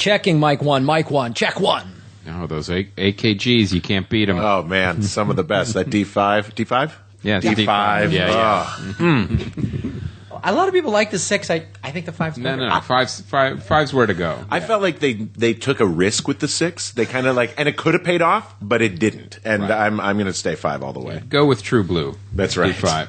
Checking mic one, check one. Oh, those AKGs, you can't beat them. Oh, man, some of the best. That D5? D5? Yeah, D5. Yeah. A lot of people like the 6. I think the 5's better. No. Five's where to go. I felt like they took a risk with the 6. They kind of and it could have paid off, but it didn't. And Right. I'm going to stay 5 all the way. Go with True Blue. That's right. D5.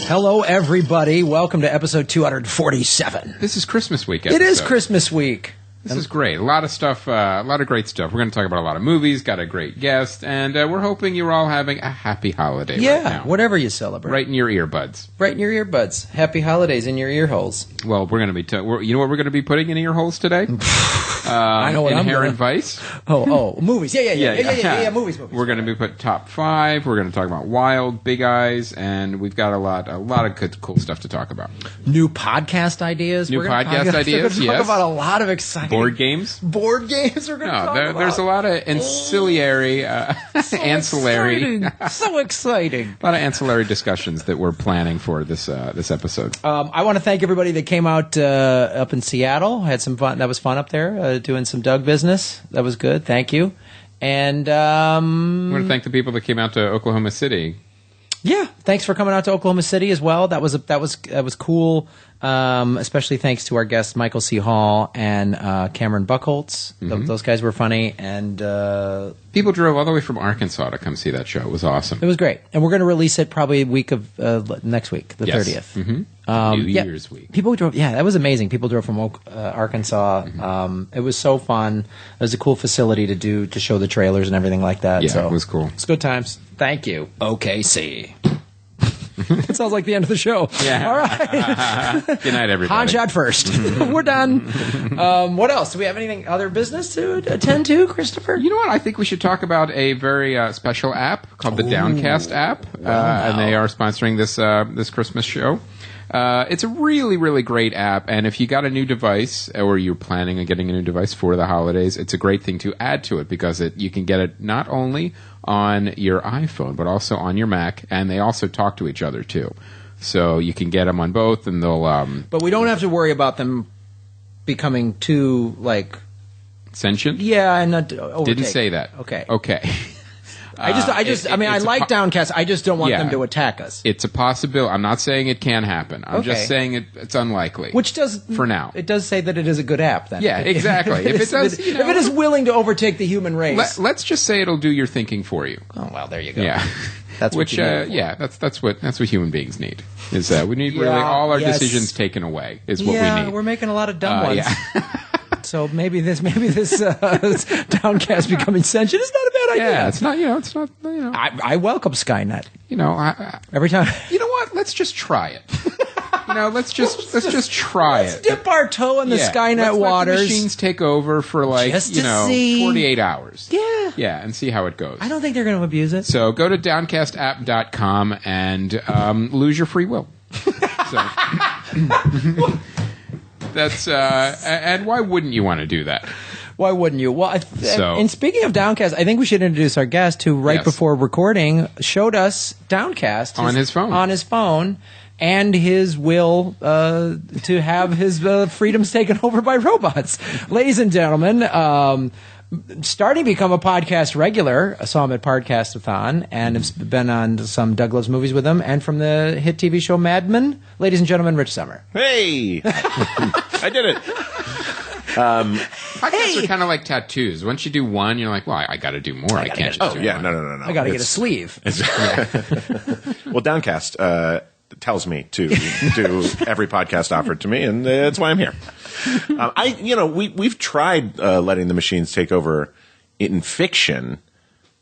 Hello, everybody. Welcome to episode 247. This is Christmas week episode. It is Christmas week. This is great. A lot of stuff, a lot of great stuff. We're going to talk about a lot of movies, got a great guest, and we're hoping you're all having a happy holiday right now. Whatever you celebrate. Right in your earbuds. Right in your earbuds. Happy holidays in your ear holes. Well, we're going to be, you know what we're going to be putting in ear holes today? I know what Inherent Vice. Oh, movies. Yeah, movies. We're going to be put top 5. We're going to talk about Wild, Big Eyes, and we've got a lot of good, cool stuff to talk about. New podcast ideas. We're going to talk about a lot of exciting board games. Board games. We're going to talk about. There's a lot of ancillary, ancillary. So exciting. A lot of ancillary discussions that we're planning for this episode. I want to thank everybody that came out up in Seattle. Had some fun. That was fun up there. Doing some Doug business. That was good. Thank you. And I want to thank the people that came out to Oklahoma City. Yeah, thanks for coming out to Oklahoma City as well. That was cool. Especially thanks to our guests Michael C. Hall and Cameron Buckholtz. Those guys were funny, and people drove all the way from Arkansas to come see that show. It was awesome. It was great, and we're going to release it probably week of next week, the 30th. New Year's week. People drove. Yeah, that was amazing. People drove from Arkansas. It was so fun. It was a cool facility to show the trailers and everything like that. Yeah, so it was cool. It's good times. Thank you. OKC. It sounds like the end of the show. Yeah. All right. Good night, everybody. Han shot first. We're done. What else? Do we have anything other business to attend to, Christopher? You know what? I think we should talk about a very special app called the Downcast app, and they are sponsoring this Christmas show. It's a really, really great app, and if you got a new device, or you're planning on getting a new device for the holidays, it's a great thing to add to it, because you can get it not only on your iPhone, but also on your Mac, and they also talk to each other, too. So you can get them on both, and they'll... But we don't have to worry about them becoming too, sentient? Yeah, and not overtake. Didn't say that. Okay. I like Downcast. I just don't want them to attack us. It's a possibility. I'm not saying it can happen. I'm just saying it's unlikely. Which does, for now. It does say that it is a good app. Then. Yeah, exactly. If it is willing to overtake the human race, let's just say it'll do your thinking for you. Oh well, there you go. Yeah, that's what that's what human beings need. Is that we need really all our decisions taken away? Is what we need. Yeah, we're making a lot of dumb ones. Yeah. So maybe this Downcast becoming sentient is not a bad idea. Yeah, it's not. I welcome Skynet. Every time. You know what? Let's just try it. Let's just try it. Let's dip our toe in the Skynet waters. Let the machines take over for 48 hours. Yeah. Yeah, and see how it goes. I don't think they're going to abuse it. So go to downcast.app.com and lose your free will. So. That's and why wouldn't you want to do that? Why wouldn't you? Well, and speaking of Downcast, I think we should introduce our guest who, before recording, showed us Downcast on his phone, and his will to have his freedoms taken over by robots. Ladies and gentlemen, starting to become a podcast regular. I saw him at Podcastathon and have been on some Doug Loves Movies with him, and from the hit TV show Mad Men. Ladies and gentlemen, Rich Sommer. Hey! I did it. Podcasts are kind of like tattoos. Once you do one, you're like, well, I got to do more. I can't just do one. No. I got to get a sleeve. Well, Downcast tells me to do every podcast offered to me, and that's why I'm here. We've tried letting the machines take over in fiction,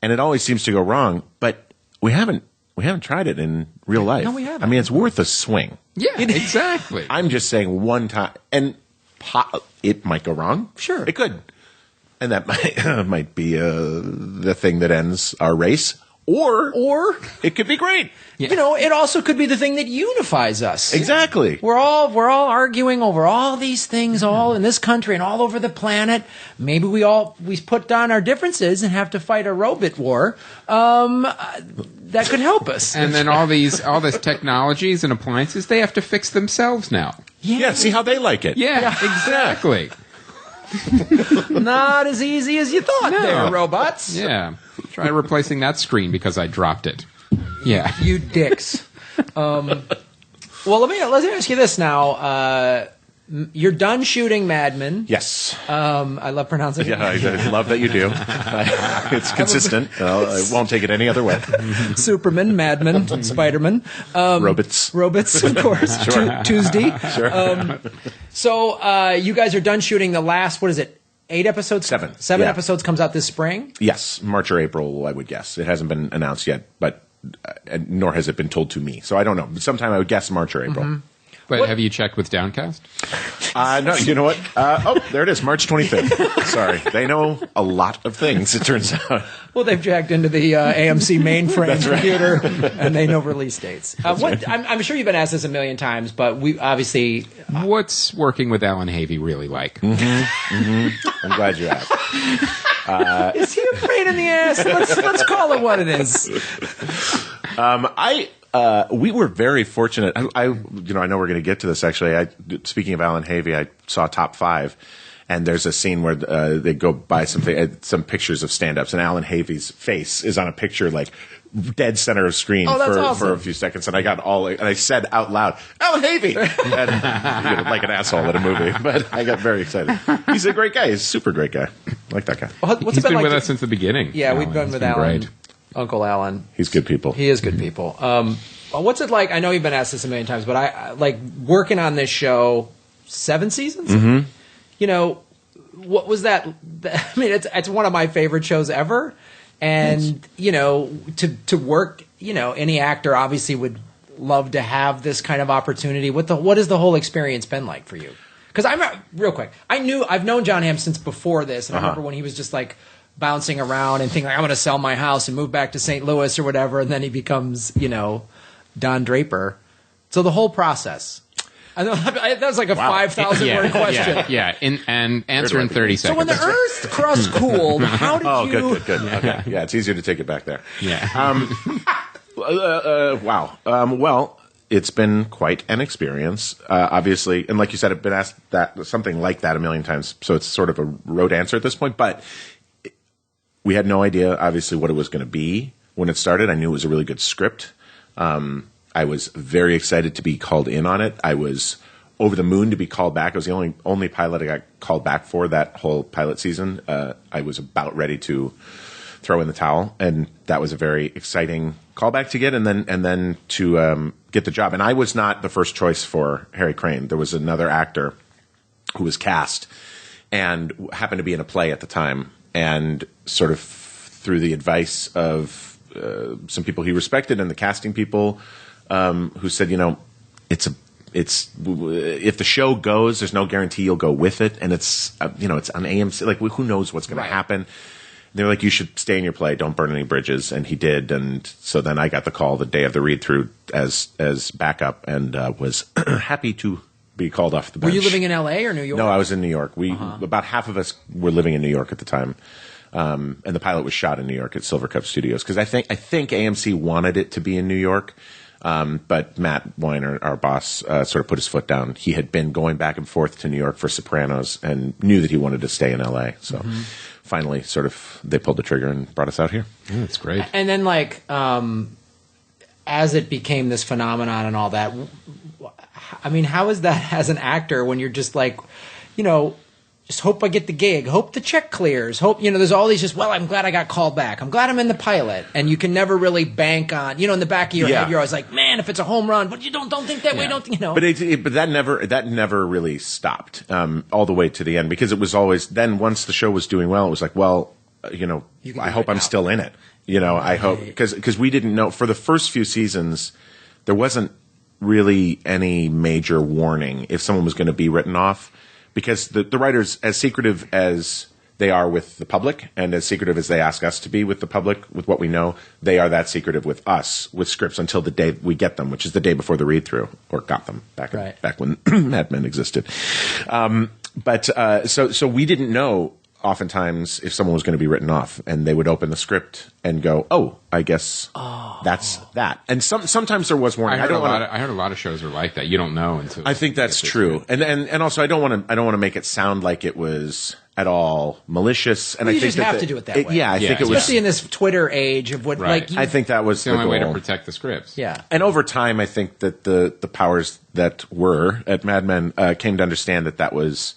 and it always seems to go wrong. But we haven't we haven't tried it in real life. No, we haven't. I mean, it's worth a swing. Yeah, exactly. I'm just saying one time, and it might go wrong. Sure. It could. And that might be the thing that ends our race. Or it could be great. Yeah. You know, it also could be the thing that unifies us. Exactly. We're all arguing over all these things all in this country and all over the planet. Maybe we put down our differences and have to fight a robot war. That could help us. And then all these technologies and appliances, they have to fix themselves now. Yeah, see how they like it. Yeah, exactly. Not as easy as you thought there, robots. Yeah. Try replacing that screen because I dropped it. Yeah. You dicks. Well, let me ask you this now. You're done shooting Mad Men. Yes. I love pronouncing it. Yeah, I love that you do. It's consistent. I won't take it any other way. Superman, Mad Men, Spider-Man. Robots, of course. Sure. Tuesday. Sure. So you guys are done shooting the last, what is it, 8 episodes? 7. 7 Yeah. episodes comes out this spring? Yes, March or April, I would guess. It hasn't been announced yet, but nor has it been told to me. So I don't know. Sometime I would guess March or April. Mm-hmm. But have you checked with Downcast? No, you know what? There it is, March 25th. Sorry. They know a lot of things, it turns out. Well, they've jacked into the AMC mainframe computer, and they know release dates. I'm sure you've been asked this a million times, but we obviously... What's working with Alan Havey really like? I'm glad you asked. Is he a pain in the ass? Let's call it what it is. We were very fortunate. I know we're going to get to this actually. Speaking of Alan Havey, I saw Top 5, and there's a scene where they go by some pictures of stand-ups, and Alan Havey's face is on a picture like dead center of screen for a few seconds, and I said out loud, Alan Havey, and, like an asshole at a movie, but I got very excited. He's a great guy. He's a super great guy. I like that guy. He's been with us since the beginning. Yeah, we've been with Alan. Great. Uncle Alan. He's good people. He is good people. What's it like? I know you've been asked this a million times, but I like working on this show 7 seasons. Mm-hmm. You know, what was that? I mean, it's one of my favorite shows ever. And, you know, to work, you know, any actor obviously would love to have this kind of opportunity. What has the whole experience been like for you? Because real quick, I've known John Hamm since before this. And I remember when he was just like bouncing around and thinking, like, I'm going to sell my house and move back to St. Louis or whatever. And then he becomes, you know, Don Draper. So the whole process. I know that was like a 5,000 word question. Yeah. And answer in 30 seconds. So when the Earth crust cooled, how did you... Oh, good. Okay. Yeah, it's easier to take it back there. Yeah. Wow. Well, it's been quite an experience, obviously. And like you said, I've been asked something like that a million times. So it's sort of a rote answer at this point. But we had no idea, obviously, what it was going to be when it started. I knew it was a really good script. I was very excited to be called in on it. I was over the moon to be called back. It was the only pilot I got called back for that whole pilot season. I was about ready to throw in the towel, and that was a very exciting callback to get, and then to get the job. And I was not the first choice for Harry Crane. There was another actor who was cast and happened to be in a play at the time, and sort of through the advice of some people he respected and the casting people who said, you know, it's if the show goes, there's no guarantee you'll go with it, and it's it's on AMC. Like, who knows what's going to happen? They were like, you should stay in your play, don't burn any bridges, and he did. And so then I got the call the day of the read through as backup, and was happy to be called off the bench. Were you living in LA or New York? No, I was in New York. About half of us were living in New York at the time. And the pilot was shot in New York at Silver Cup Studios, because I think AMC wanted it to be in New York, but Matt Weiner, our boss, sort of put his foot down. He had been going back and forth to New York for Sopranos and knew that he wanted to stay in LA. So finally, sort of, they pulled the trigger and brought us out here. Yeah, that's great. And then, like, as it became this phenomenon and all that, I mean, how is that as an actor when you're just like, you know, just hope I get the gig, hope the check clears, hope, you know, there's all these just, well, I'm glad I got called back, I'm glad I'm in the pilot, and you can never really bank on, you know, in the back of your head, you're always like, man, if it's a home run, but you don't think that way, don't, you know. But that never really stopped all the way to the end, because it was always, then once the show was doing well, it was like, well, you know, I hope I'm still in it. You know, I hope because we didn't know for the first few seasons there wasn't really any major warning if someone was going to be written off, because the writers, as secretive as they are with the public and as secretive as they ask us to be with the public with what we know, they are that secretive with us with scripts until the day we get them, which is the day before the read through, or got them back when Mad Men existed. So we didn't know oftentimes if someone was going to be written off, and they would open the script and go, "Oh, I guess that's that." And sometimes there was warning. I heard a lot of shows are like that. You don't know until. I think that's true, and also I don't want to make it sound like it was at all malicious. And well, I think just have to do it that way. Yeah, I think it was, especially in this Twitter age of what. Right. Like, I think that was the only way to protect the scripts. Yeah, and over time, I think that the powers that were at Mad Men came to understand that was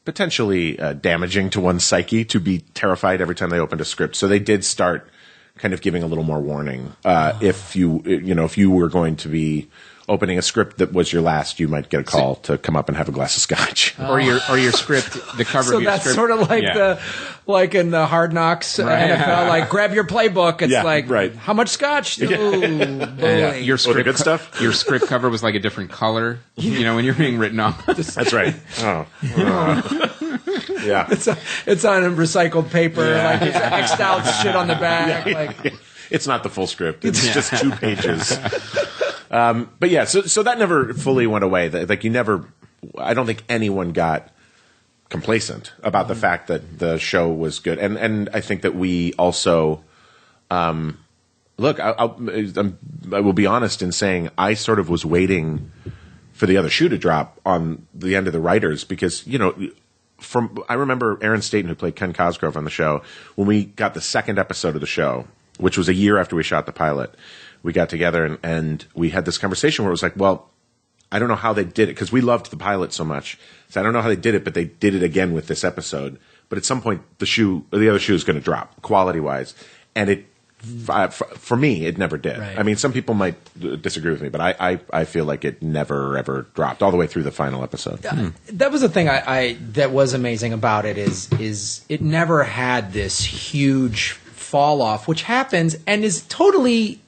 potentially damaging to one's psyche to be terrified every time they opened a script. So they did start kind of giving a little more warning. If you were going to be opening a script that was your last, you might get a call to come up and have a glass of scotch. Or your script, the cover of your script. So that's sort of like like in the Hard Knocks NFL, like grab your playbook. It's how much scotch? Ooh, your script, good stuff. Your script cover was like a different color. You know, when you're being written off. That's right. Yeah, it's on recycled paper. Like it's X'd out shit on the back. It's not the full script. It's just 2 pages. But yeah, so that never fully went away. Like I don't think anyone got complacent about the fact that the show was good, and I think that we also, look, I will be honest in saying I sort of was waiting for the other shoe to drop on the end of the writers, because I remember Aaron Staton, who played Ken Cosgrove on the show, when we got the second episode of the show, which was a year after we shot the pilot. We got together and we had this conversation where it was like, well, I don't know how they did it, because we loved the pilot so much. So I don't know how they did it, but they did it again with this episode. But at some point, the other shoe is going to drop quality-wise. And for me, it never did. Right. I mean, some people might disagree with me, but I feel like it never, ever dropped all the way through the final episode. That was the thing that was amazing about it is it never had this huge fall off, which happens and is totally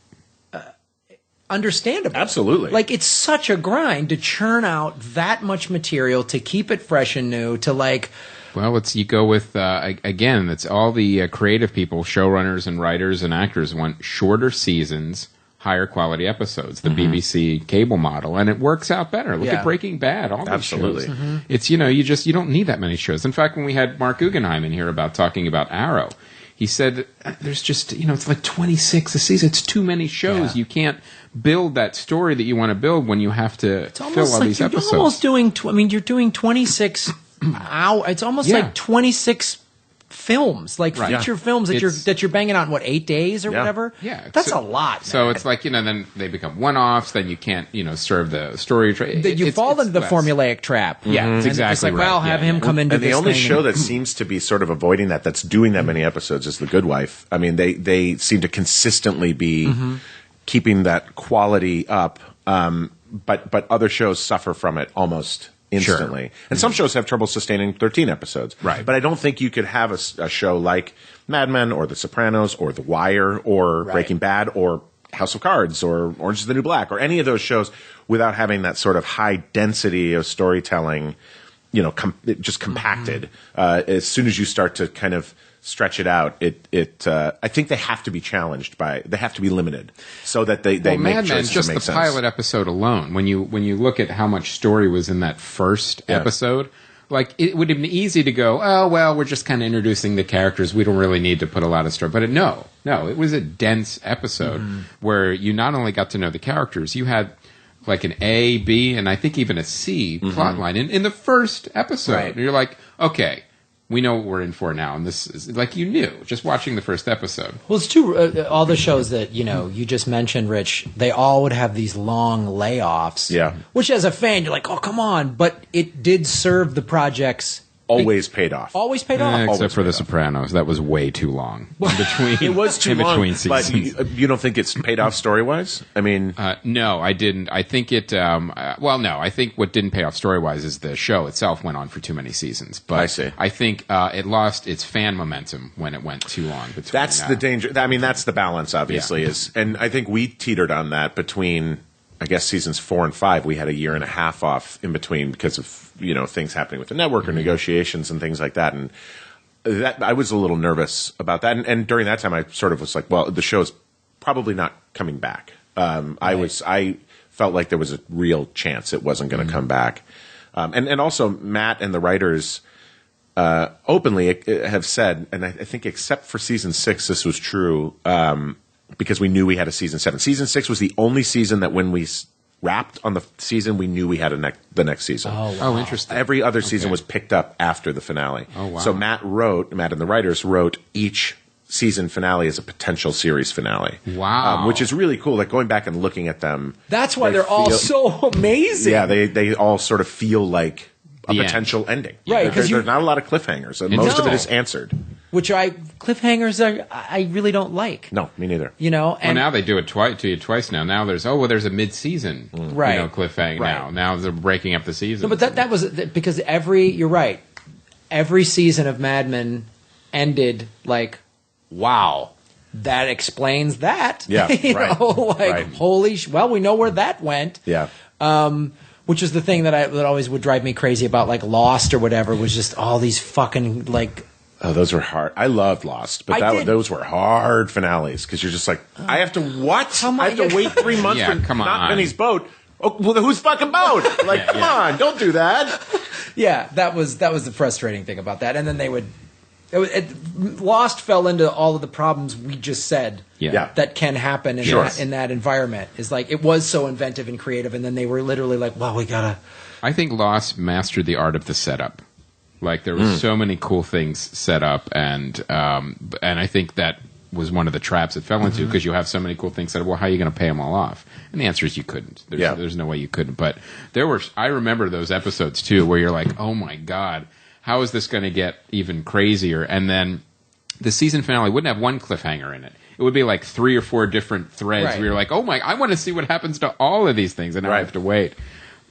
understandable. Absolutely. Like, it's such a grind to churn out that much material, to keep it fresh and new, to like... Well, you go with, again, it's all the creative people, showrunners and writers and actors want shorter seasons, higher quality episodes, the BBC cable model, and it works out better. Look at Breaking Bad, all these shows. It's, you don't need that many shows. In fact, when we had Mark Guggenheim in here talking about Arrow, he said there's just, it's like 26 a season. It's too many shows. You can't build that story that you want to build when you have to fill all these episodes. You're almost doing, you're doing 26 hours. It's almost like 26 films, like feature films that you're banging out in 8 days or whatever. Yeah, that's a lot. Man. So it's like then they become one-offs. Then you can't serve the story. You fall into the formulaic trap. Yeah, it's exactly. It's like, well, have him come into. And the only show that seems to be sort of avoiding that's doing that many episodes is The Good Wife. I mean, they seem to consistently be keeping that quality up, but other shows suffer from it almost instantly. Sure. And some shows have trouble sustaining 13 episodes. Right. But I don't think you could have a show like Mad Men or The Sopranos or The Wire or Breaking Bad or House of Cards or Orange is the New Black or any of those shows without having that sort of high density of storytelling, just compacted. As soon as you start to kind of stretch it out, I think they have to be challenged they have to be limited so that they make Mad Men, choices just that make the sense. pilot episode alone, when you look at how much story was in that first episode, like it would have been easy to go, oh well, we're just kind of introducing the characters, we don't really need to put a lot of story. But no, it was a dense episode where you not only got to know the characters, you had like an A, B, and I think even a C plot line in the first episode. Right. And you're like, okay, we know what we're in for now, and this is like you knew just watching the first episode. Well, it's true. All the shows that you just mentioned, Rich, they all would have these long layoffs. Yeah. Which, as a fan, you're like, oh, come on! But it did serve the project's always paid off. Always paid off. Except for The Sopranos. That was way too long. In between, It was too long, between seasons. but you don't think it's paid off story-wise? I mean... no, I didn't. I think it... I think what didn't pay off story-wise is the show itself went on for too many seasons. But I see. I think it lost its fan momentum when it went too long. That's the danger. I mean, that's the balance, obviously. And I think we teetered on that between... I guess seasons 4 and 5, we had a year and a half off in between because of things happening with the network or negotiations and things like that. And that I was a little nervous about that. And during that time, I sort of was like, well, the show's probably not coming back. I felt like there was a real chance it wasn't going to come back. And also Matt and the writers openly have said, and I think except for season 6, this was true. Because we knew we had a season 7. Season 6 was the only season that when we wrapped on the season, we knew we had the next season. Oh, wow. Oh, interesting. Every other season was picked up after the finale. Oh, wow. So Matt and the writers wrote each season finale as a potential series finale. Wow. Which is really cool. Like going back and looking at them. That's why they're all so amazing. Yeah, they all sort of feel like a The potential ending. Right, 'cause There's not a lot of cliffhangers. And most of it No. is answered. Which cliffhangers I really don't like. No, me neither. Well, And now they do it to you twice now. Now there's a mid-season Right. cliffhanger Right. now. Now they're breaking up the season. no, but that was because you're right. Every season of Mad Men ended like, wow, that explains that. Yeah, right. Right. Holy well, we know where that went. Yeah. Which is the thing that always would drive me crazy about like Lost or whatever, was just all these fucking like. Oh, those were hard. I loved Lost, but those were hard finales because you're just like, I have to what? I have to wait 3 months Yeah, for come not on. Benny's boat. Oh, well, whose fucking boat? Like, come on, don't do that. Yeah, that was the frustrating thing about that. And then they would. Lost fell into all of the problems we just said. Yeah. That can happen in that environment. Is like it was so inventive and creative, and then they were literally like, "Well, we gotta." I think Lost mastered the art of the setup. Like there were so many cool things set up, and I think that was one of the traps it fell into because you have so many cool things set up. Well, how are you going to pay them all off? And the answer is you couldn't. There's no way you couldn't. But I remember those episodes too, where you're like, oh my god, how is this going to get even crazier? And then the season finale wouldn't have one cliffhanger in it. It would be like 3 or 4 different threads where you're like, oh my, I want to see what happens to all of these things, and now I have to wait.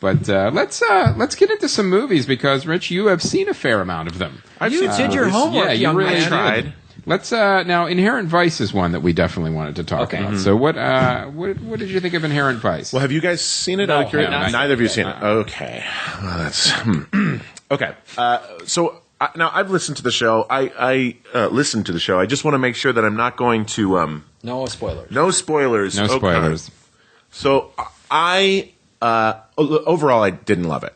But let's get into some movies because Rich, you have seen a fair amount of them. You did your homework. Yeah, you young really man. tried. Let's now. Inherent Vice is one that we definitely wanted to talk about. So what did you think of Inherent Vice? Well, have you guys seen it? No, Neither of you seen it. Okay. Well, that's okay. So now I've listened to the show. I listened to the show. I just want to make sure that I'm not going to No spoilers. no spoilers. No Okay. spoilers. So overall I didn't love it.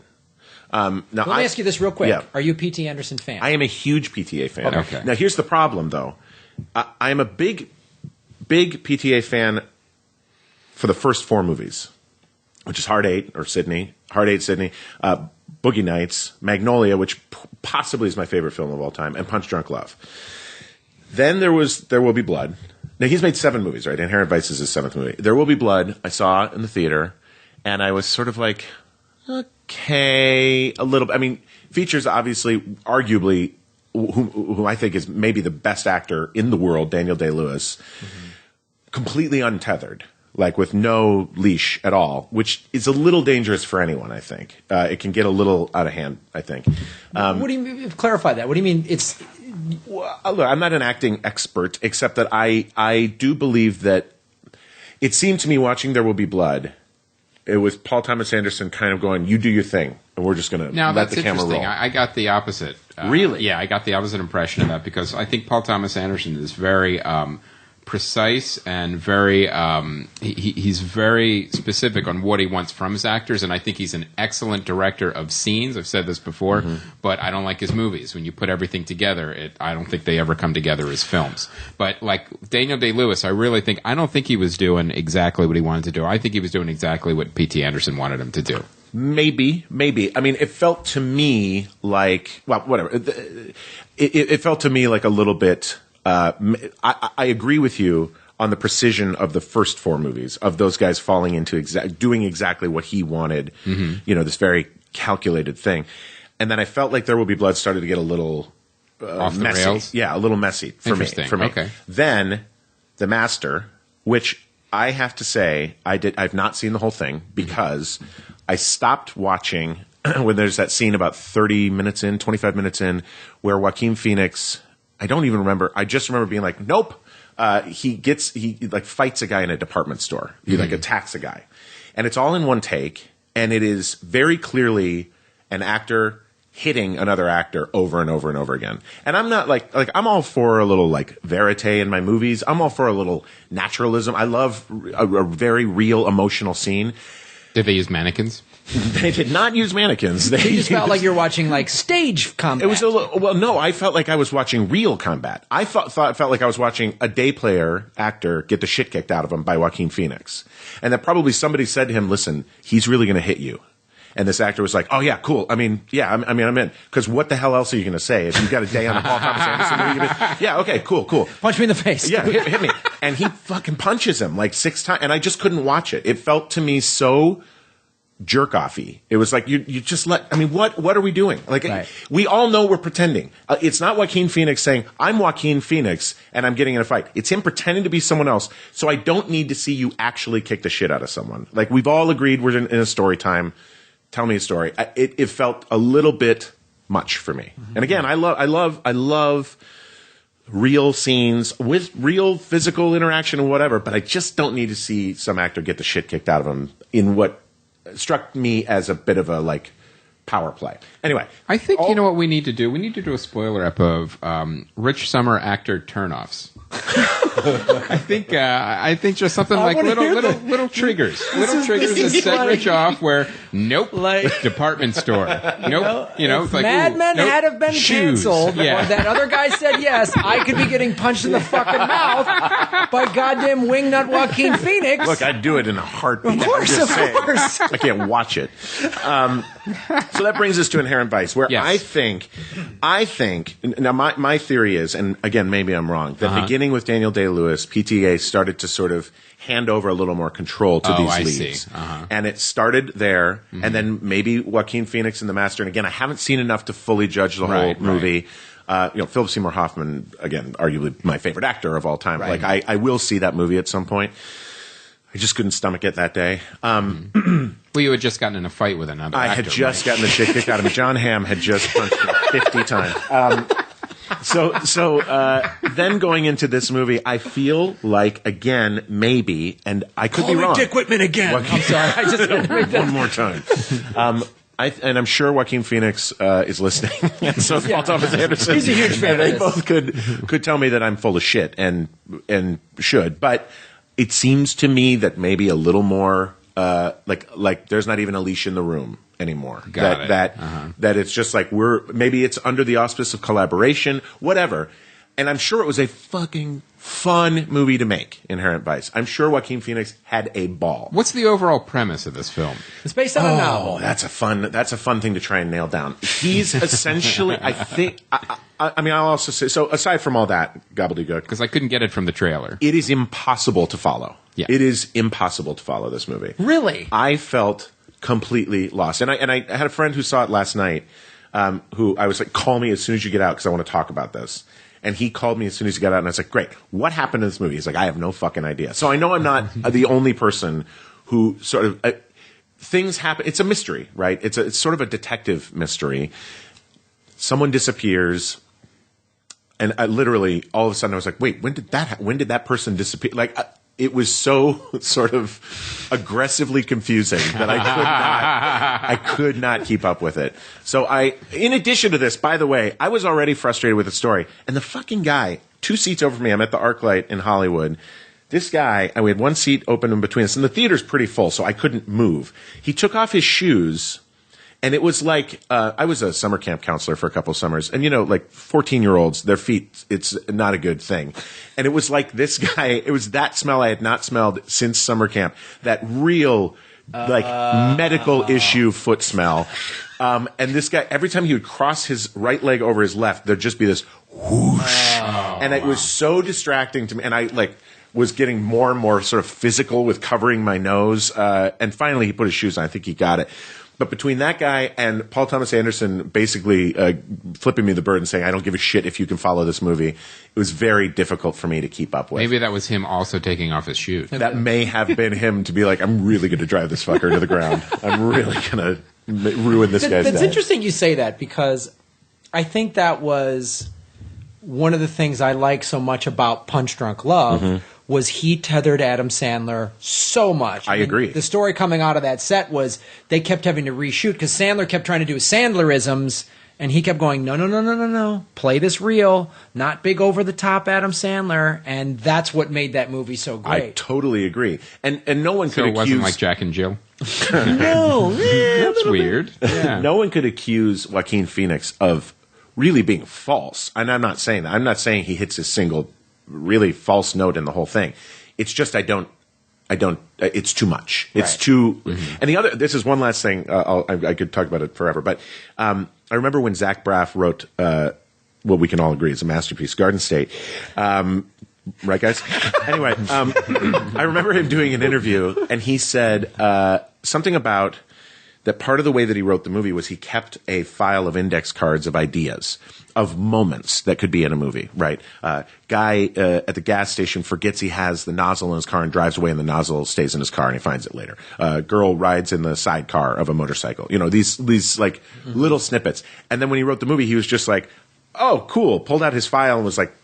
Now Let me ask you this real quick. Yeah. Are you a P.T. Anderson fan? I am a huge PTA fan. Okay. Now, here's the problem, though. I am a big PTA fan for the first 4 movies, which is Hard 8, Sydney, Boogie Nights, Magnolia, which possibly is my favorite film of all time, and Punch Drunk Love. Then there Will Be Blood. Now, he's made 7 movies, right? Inherent Vice is his 7th movie. There Will Be Blood, I saw in the theater, and I was sort of like, okay, a little bit. I mean, features obviously, arguably, who I think is maybe the best actor in the world, Daniel Day-Lewis, completely untethered, like with no leash at all, which is a little dangerous for anyone, I think. It can get a little out of hand, I think. What do you mean? Clarify that. What do you mean? It's Look, I'm not an acting expert, except that I do believe that it seemed to me watching There Will Be Blood, it was Paul Thomas Anderson kind of going, you do your thing, and we're just going to let the camera roll. I got the opposite. Really? Yeah, I got the opposite impression of that because I think Paul Thomas Anderson is very precise and very he's very specific on what he wants from his actors, and I think he's an excellent director of scenes. I've said this before, but I don't like his movies. When you put everything together, I don't think they ever come together as films. But like Daniel Day-Lewis, I don't think he was doing exactly what he wanted to do. I think he was doing exactly what P.T. Anderson wanted him to do. Maybe. I mean, it felt to me like, well, whatever. It felt to me like a little bit. I agree with you on the precision of the first 4 movies of those guys falling into doing exactly what he wanted. This very calculated thing. and then I felt like There Will Be Blood started to get a little off the messy. rails. Yeah, a little messy for me. Okay. Then The Master, which I have to say I've not seen the whole thing because I stopped watching when there's that scene about 30 minutes in, 25 minutes in, where Joaquin Phoenix, I don't even remember. I just remember being like, nope. He like fights a guy in a department store. He like attacks a guy. And it's all in one take. And it is very clearly an actor hitting another actor over and over and over again. And I'm not like I'm all for a little like verite in my movies. I'm all for a little naturalism. I love a very real emotional scene. Did they use mannequins? They did not use mannequins. You just felt like you're watching like stage combat. It was no. I felt like I was watching real combat. I felt like I was watching a day player actor get the shit kicked out of him by Joaquin Phoenix, and that probably somebody said to him, "Listen, he's really going to hit you." And this actor was like, "Oh yeah, cool. I'm in. Because what the hell else are you going to say if you've got a day on the Paul Thomas Anderson movie? Yeah, okay, cool. Punch me in the face. Yeah, hit me." And he fucking punches him like 6 times, and I just couldn't watch it. It felt to me so jerk-offy. It was like you just what are we doing? Like right. We all know we're pretending. It's not Joaquin Phoenix saying I'm Joaquin Phoenix and I'm getting in a fight. It's him pretending to be someone else. So I don't need to see you actually kick the shit out of someone. Like we've all agreed we're in a story time. Tell me a story. It felt a little bit much for me. Mm-hmm. And again, I love real scenes with real physical interaction and whatever. But I just don't need to see some actor get the shit kicked out of him in what struck me as a bit of a like power play. Anyway, I think you know what we need to do. We need to do a spoiler ep of Rich Sommer actor turnoffs. I think just something like little triggers, that set Rich off. Where nope, department store. Nope, if Mad Men had have been canceled, or that other guy said yes, I could be getting punched in the fucking mouth by goddamn wingnut Joaquin Phoenix. Look, I'd do it in a heartbeat. Of course. I can't watch it. So that brings us to Inherent Vice, where I think now my theory is, and again maybe I'm wrong, that beginning with Daniel Day-Lewis, PTA started to sort of hand over a little more control to these leads. And it started there, and then maybe Joaquin Phoenix in The Master. And again, I haven't seen enough to fully judge the whole movie. Philip Seymour Hoffman, again, arguably my favorite actor of all time. Right. Like I will see that movie at some point. I just couldn't stomach it that day. Well, you had just gotten in a fight with another actor. I had just gotten the shit kicked out of me. John Hamm had just punched me 50 times. So then going into this movie, I feel like, again, maybe, and I could be wrong. Dick Whitman again. I'm sorry. I just had to make that one more time. And I'm sure Joaquin Phoenix is listening. And so is Paul Thomas Anderson. He's a huge fan. They both could tell me that I'm full of shit and should. But it seems to me that maybe a little more like there's not even a leash in the room anymore. That it's just like maybe it's under the auspice of collaboration, whatever. And I'm sure it was a fucking fun movie to make, Inherent Vice. I'm sure Joaquin Phoenix had a ball. What's the overall premise of this film? It's based on a novel. That's a fun thing to try and nail down. He's essentially, I think, I'll also say, so aside from all that gobbledygook, because I couldn't get it from the trailer, it is impossible to follow. Yeah. It is impossible to follow this movie. Really? I felt completely lost. And I had a friend who saw it last night, who I was like, call me as soon as you get out because I want to talk about this. And he called me as soon as he got out, and I was like, great, what happened in this movie? He's like, I have no fucking idea. So I know I'm not the only person who sort of things happen. It's a mystery, right? It's sort of a detective mystery. Someone disappears, and I literally, all of a sudden I was like, wait, when did that person disappear? Like, it was so sort of aggressively confusing that I could not keep up with it. So in addition to this, by the way, I was already frustrated with the story. And the fucking guy, 2 seats over from me, I'm at the ArcLight in Hollywood. This guy, we had 1 seat open in between us, and the theater's pretty full, so I couldn't move. He took off his shoes, and it was like, I was a summer camp counselor for a couple summers, and like 14-year-olds, their feet, it's not a good thing. And it was like this guy, it was that smell I had not smelled since summer camp, that real, medical issue foot smell. And this guy, every time he would cross his right leg over his left, there'd just be this whoosh. And it was so distracting to me, and I was getting more and more sort of physical with covering my nose. And finally he put his shoes on, I think he got it. But between that guy and Paul Thomas Anderson basically flipping me the bird and saying, I don't give a shit if you can follow this movie, it was very difficult for me to keep up with. Maybe that was him also taking off his shoes. That may have been him to be like, I'm really going to drive this fucker to the ground. I'm really going to ruin this guy's That's day. interesting you say that, because I think that was one of the things I like so much about Punch Drunk Love was he tethered Adam Sandler so much. I agree. The story coming out of that set was they kept having to reshoot because Sandler kept trying to do Sandlerisms, and he kept going, no, play this real, not big over-the-top Adam Sandler, and that's what made that movie so great. I totally agree. And no one So could it wasn't accuse... like Jack and Jill? No, That's weird. Yeah. No one could accuse Joaquin Phoenix of really being false. And I'm not saying that. I'm not saying he hits his single really false note in the whole thing. It's just I don't it's too much. It's Right. too and this is one last thing. I could talk about it forever, but I remember when Zach Braff wrote what we can all agree is a masterpiece, Garden State. Right, guys? Anyway, I remember him doing an interview, and he said something about that part of the way that he wrote the movie was he kept a file of index cards of ideas, of moments that could be in a movie, right? Guy at the gas station forgets he has the nozzle in his car and drives away, and the nozzle stays in his car, and he finds it later. Girl rides in the sidecar of a motorcycle. You know, these like little snippets. And then when he wrote the movie, he was just like, oh, cool, pulled out his file and was like,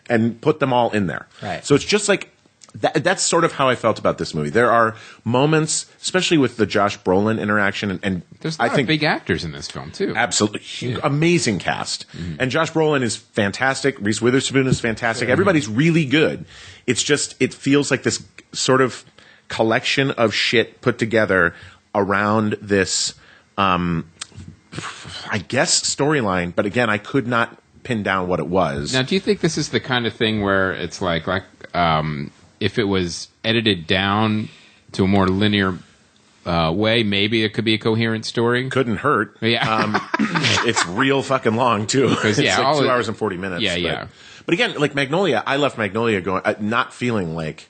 and put them all in there. Right. So it's just like, that's sort of how I felt about this movie. There are moments, especially with the Josh Brolin interaction, and There's a lot of big actors in this film, too. absolutely amazing cast. And Josh Brolin is fantastic. Reese Witherspoon is fantastic. Everybody's really good. It's just, it feels like this sort of collection of shit put together around this, I guess, storyline. But again, I could not pin down what it was. Now, do you think this is the kind of thing where it's like if it was edited down to a more linear way, maybe it could be a coherent story? Couldn't hurt. Yeah. It's real fucking long, too. It's yeah, like all 2 hours and 40 minutes. Yeah, but, yeah. But again, like Magnolia, I left Magnolia going, not feeling like,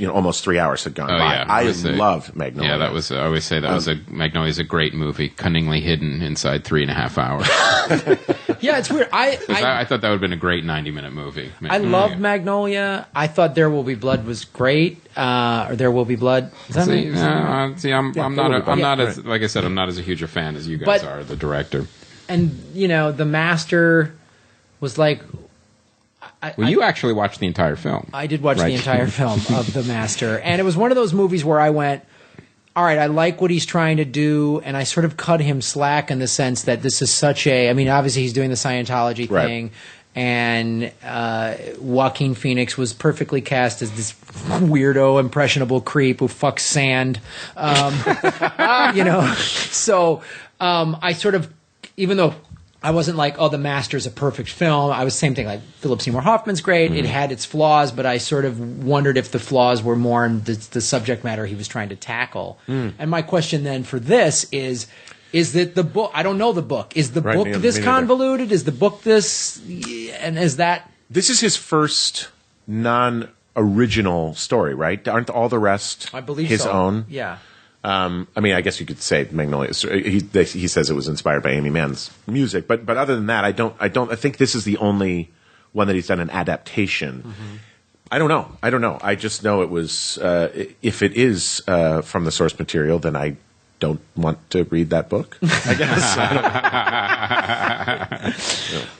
almost 3 hours had gone by. Yeah. I loved Magnolia. Yeah, that was. I always say that Magnolia's a great movie, cunningly hidden inside 3.5 hours. Yeah, it's weird. I thought that would have been a great 90-minute movie. I love Magnolia. I thought There Will Be Blood was great. Or There Will Be Blood. Is that See, right? I'm not as like I said, I'm not as huge a fan as you guys are. The director. And The Master was like. You actually watched the entire film. I did watch Right. the entire film of The Master, and it was one of those movies where I went, all right, I like what he's trying to do, and I sort of cut him slack in the sense that this is such a, I mean, obviously he's doing the Scientology thing, and Joaquin Phoenix was perfectly cast as this weirdo, impressionable creep who fucks sand, so I sort of, even though I wasn't like, oh, The Master is a perfect film. I was same thing, like Philip Seymour Hoffman's great. It had its flaws, but I sort of wondered if the flaws were more in the subject matter he was trying to tackle. And my question then for this is that the book, I don't know the book. Is the book this convoluted? Is the book this, and is that? This is his first non-original story, right? Aren't all the rest I believe his so. own? Yeah. I mean, I guess you could say Magnolia. He says it was inspired by Amy Mann's music, but other than that, I think this is the only one that he's done an adaptation. I don't know. I just know it was. If it is from the source material, then I don't want to read that book, I guess.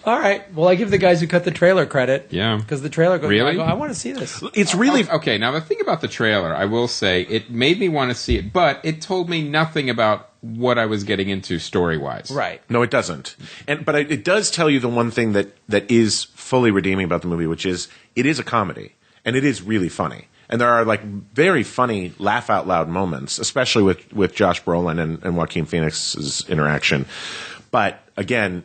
All right. Well, I give the guys who cut the trailer credit. Yeah. Because the trailer goes, Really? I want to see this. It's really Okay, now the thing about the trailer, I will say, it made me want to see it, but it told me nothing about what I was getting into story-wise. Right. No, it doesn't. But it does tell you the one thing that is fully redeeming about the movie, which is it is a comedy, and it is really funny. And there are like very funny laugh out loud moments, especially with Josh Brolin and Joaquin Phoenix's interaction. But again,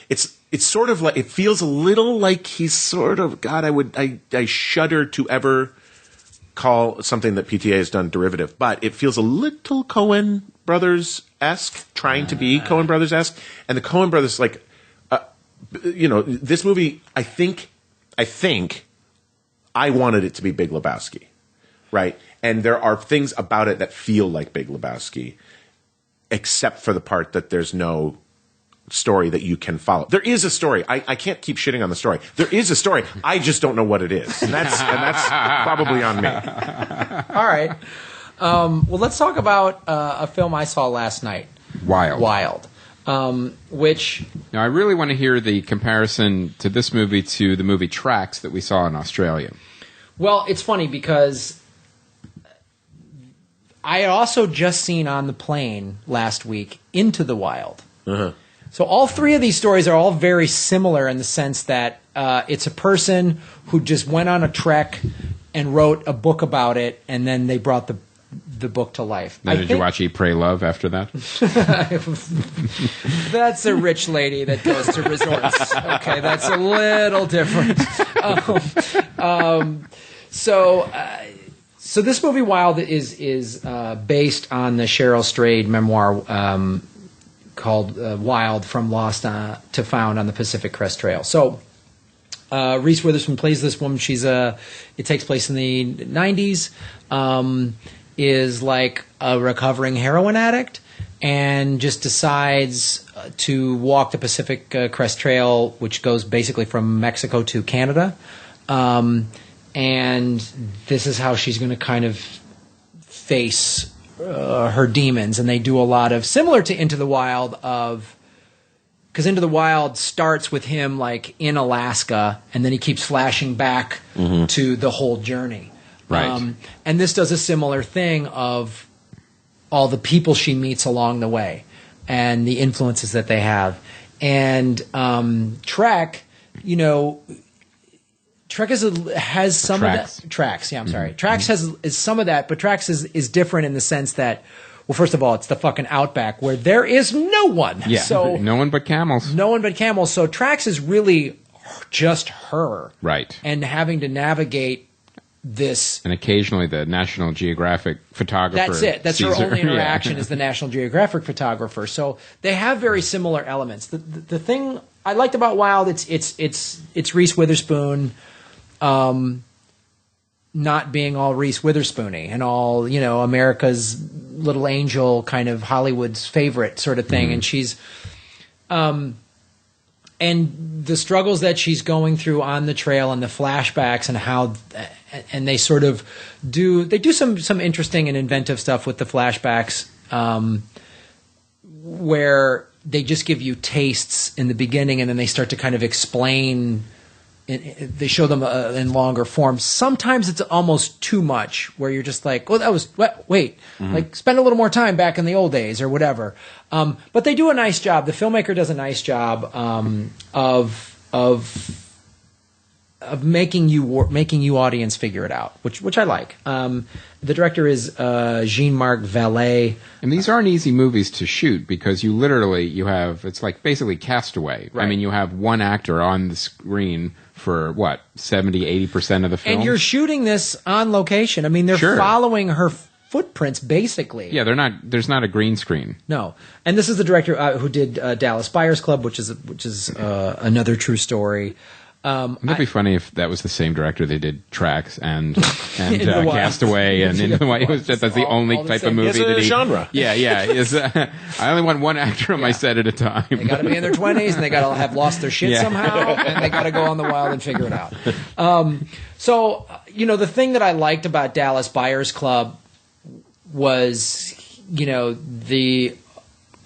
it's sort of like, it feels a little like he's sort of, God, I shudder to ever call something that PTA has done derivative, but it feels a little Coen Brothers-esque, trying to be Coen Brothers-esque. And the Coen Brothers, like, this movie, I think I wanted it to be Big Lebowski, right? And there are things about it that feel like Big Lebowski. except for the part that there's no story that you can follow. There is a story. I can't keep shitting on the story. There is a story. I just don't know what it is. And that's probably on me. All right. Well, let's talk about a film I saw last night. Wild. Which... Now, I really want to hear the comparison to this movie to the movie Tracks that we saw in Australia. Well, it's funny because I had also just seen on the plane last week Into the Wild. Uh-huh. So all three of these stories are all very similar in the sense that it's a person who just went on a trek and wrote a book about it, and then they brought the book to life. Now, did you watch Eat, Pray, Love after that? That's a rich lady that goes to resorts. Okay, that's a little different. So this movie Wild is based on the Cheryl Strayed memoir called Wild, From Lost to Found on the Pacific Crest Trail. So Reese Witherspoon plays this woman. It takes place in the 90s. Is like a recovering heroin addict and just decides to walk the Pacific Crest Trail, which goes basically from Mexico to Canada. And this is how she's going to kind of face her demons. And they do a lot of, similar to Into the Wild, because Into the Wild starts with him like in Alaska, and then he keeps flashing back to the whole journey. Right. And this does a similar thing of all the people she meets along the way and the influences that they have. And Trek, Trek has some of that. Tracks, yeah, I'm sorry. Tracks is some of that, but Tracks is different in the sense that, well, first of all, it's the fucking outback where there is no one. Yeah, so, no one but camels. No one but camels. So Tracks is really just her. Right. And having to navigate this, and occasionally the National Geographic photographer. That's it. That's her Caesar. only interaction is the National Geographic photographer. So they have very similar elements. The thing I liked about Wild, it's Reese Witherspoon, not being all Reese Witherspoony and all America's little angel, kind of Hollywood's favorite sort of thing, and she's. And the struggles that she's going through on the trail and the flashbacks and how, and they sort of do some interesting and inventive stuff with the flashbacks, where they just give you tastes in the beginning and then they start to kind of explain. They show them in longer form. Sometimes it's almost too much, where you're just like, "Oh, that was wait, like spend a little more time back in the old days or whatever." But they do a nice job. The filmmaker does a nice job of making you audience figure it out, which I like. The director is Jean-Marc Vallée. And these aren't easy movies to shoot because it's like basically Castaway. Right. I mean, you have one actor on the screen for 70-80% of the film. And you're shooting this on location. I mean, they're following her footprints basically. Yeah, there's not a green screen. No. And this is the director who did Dallas Buyers Club, which is another true story. Wouldn't it be funny if that was the same director they did Tracks and Castaway and Into the Wild? It was just that's the only type of movie that he genre. Yeah. I only want one actor on my set at a time. They got to be in their 20s and they got to have lost their shit somehow, and they got to go on the wild and figure it out. So the thing that I liked about Dallas Buyers Club was the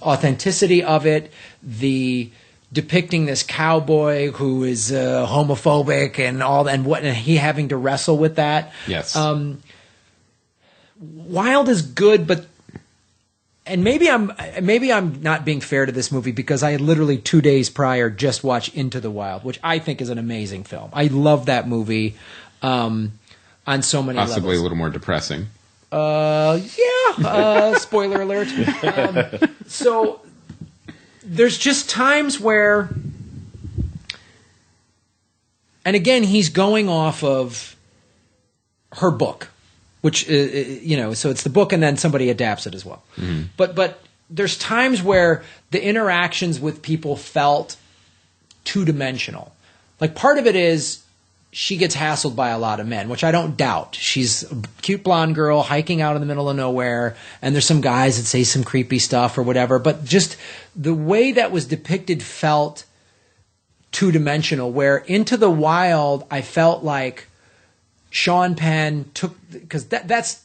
authenticity of it, the depicting this cowboy who is homophobic and all, and he having to wrestle with that. Yes. Wild is good, but maybe I'm not being fair to this movie because I had literally 2 days prior just watched Into the Wild, which I think is an amazing film. I love that movie on so many levels. Possibly a little more depressing. Spoiler alert. So there's just times where, and again, he's going off of her book, which so it's the book and then somebody adapts it as well. Mm-hmm. But there's times where the interactions with people felt two-dimensional. Like part of it is she gets hassled by a lot of men, which I don't doubt. She's a cute blonde girl hiking out in the middle of nowhere, and there's some guys that say some creepy stuff or whatever, but just the way that was depicted felt two-dimensional, where Into the Wild, I felt like Sean Penn took, because that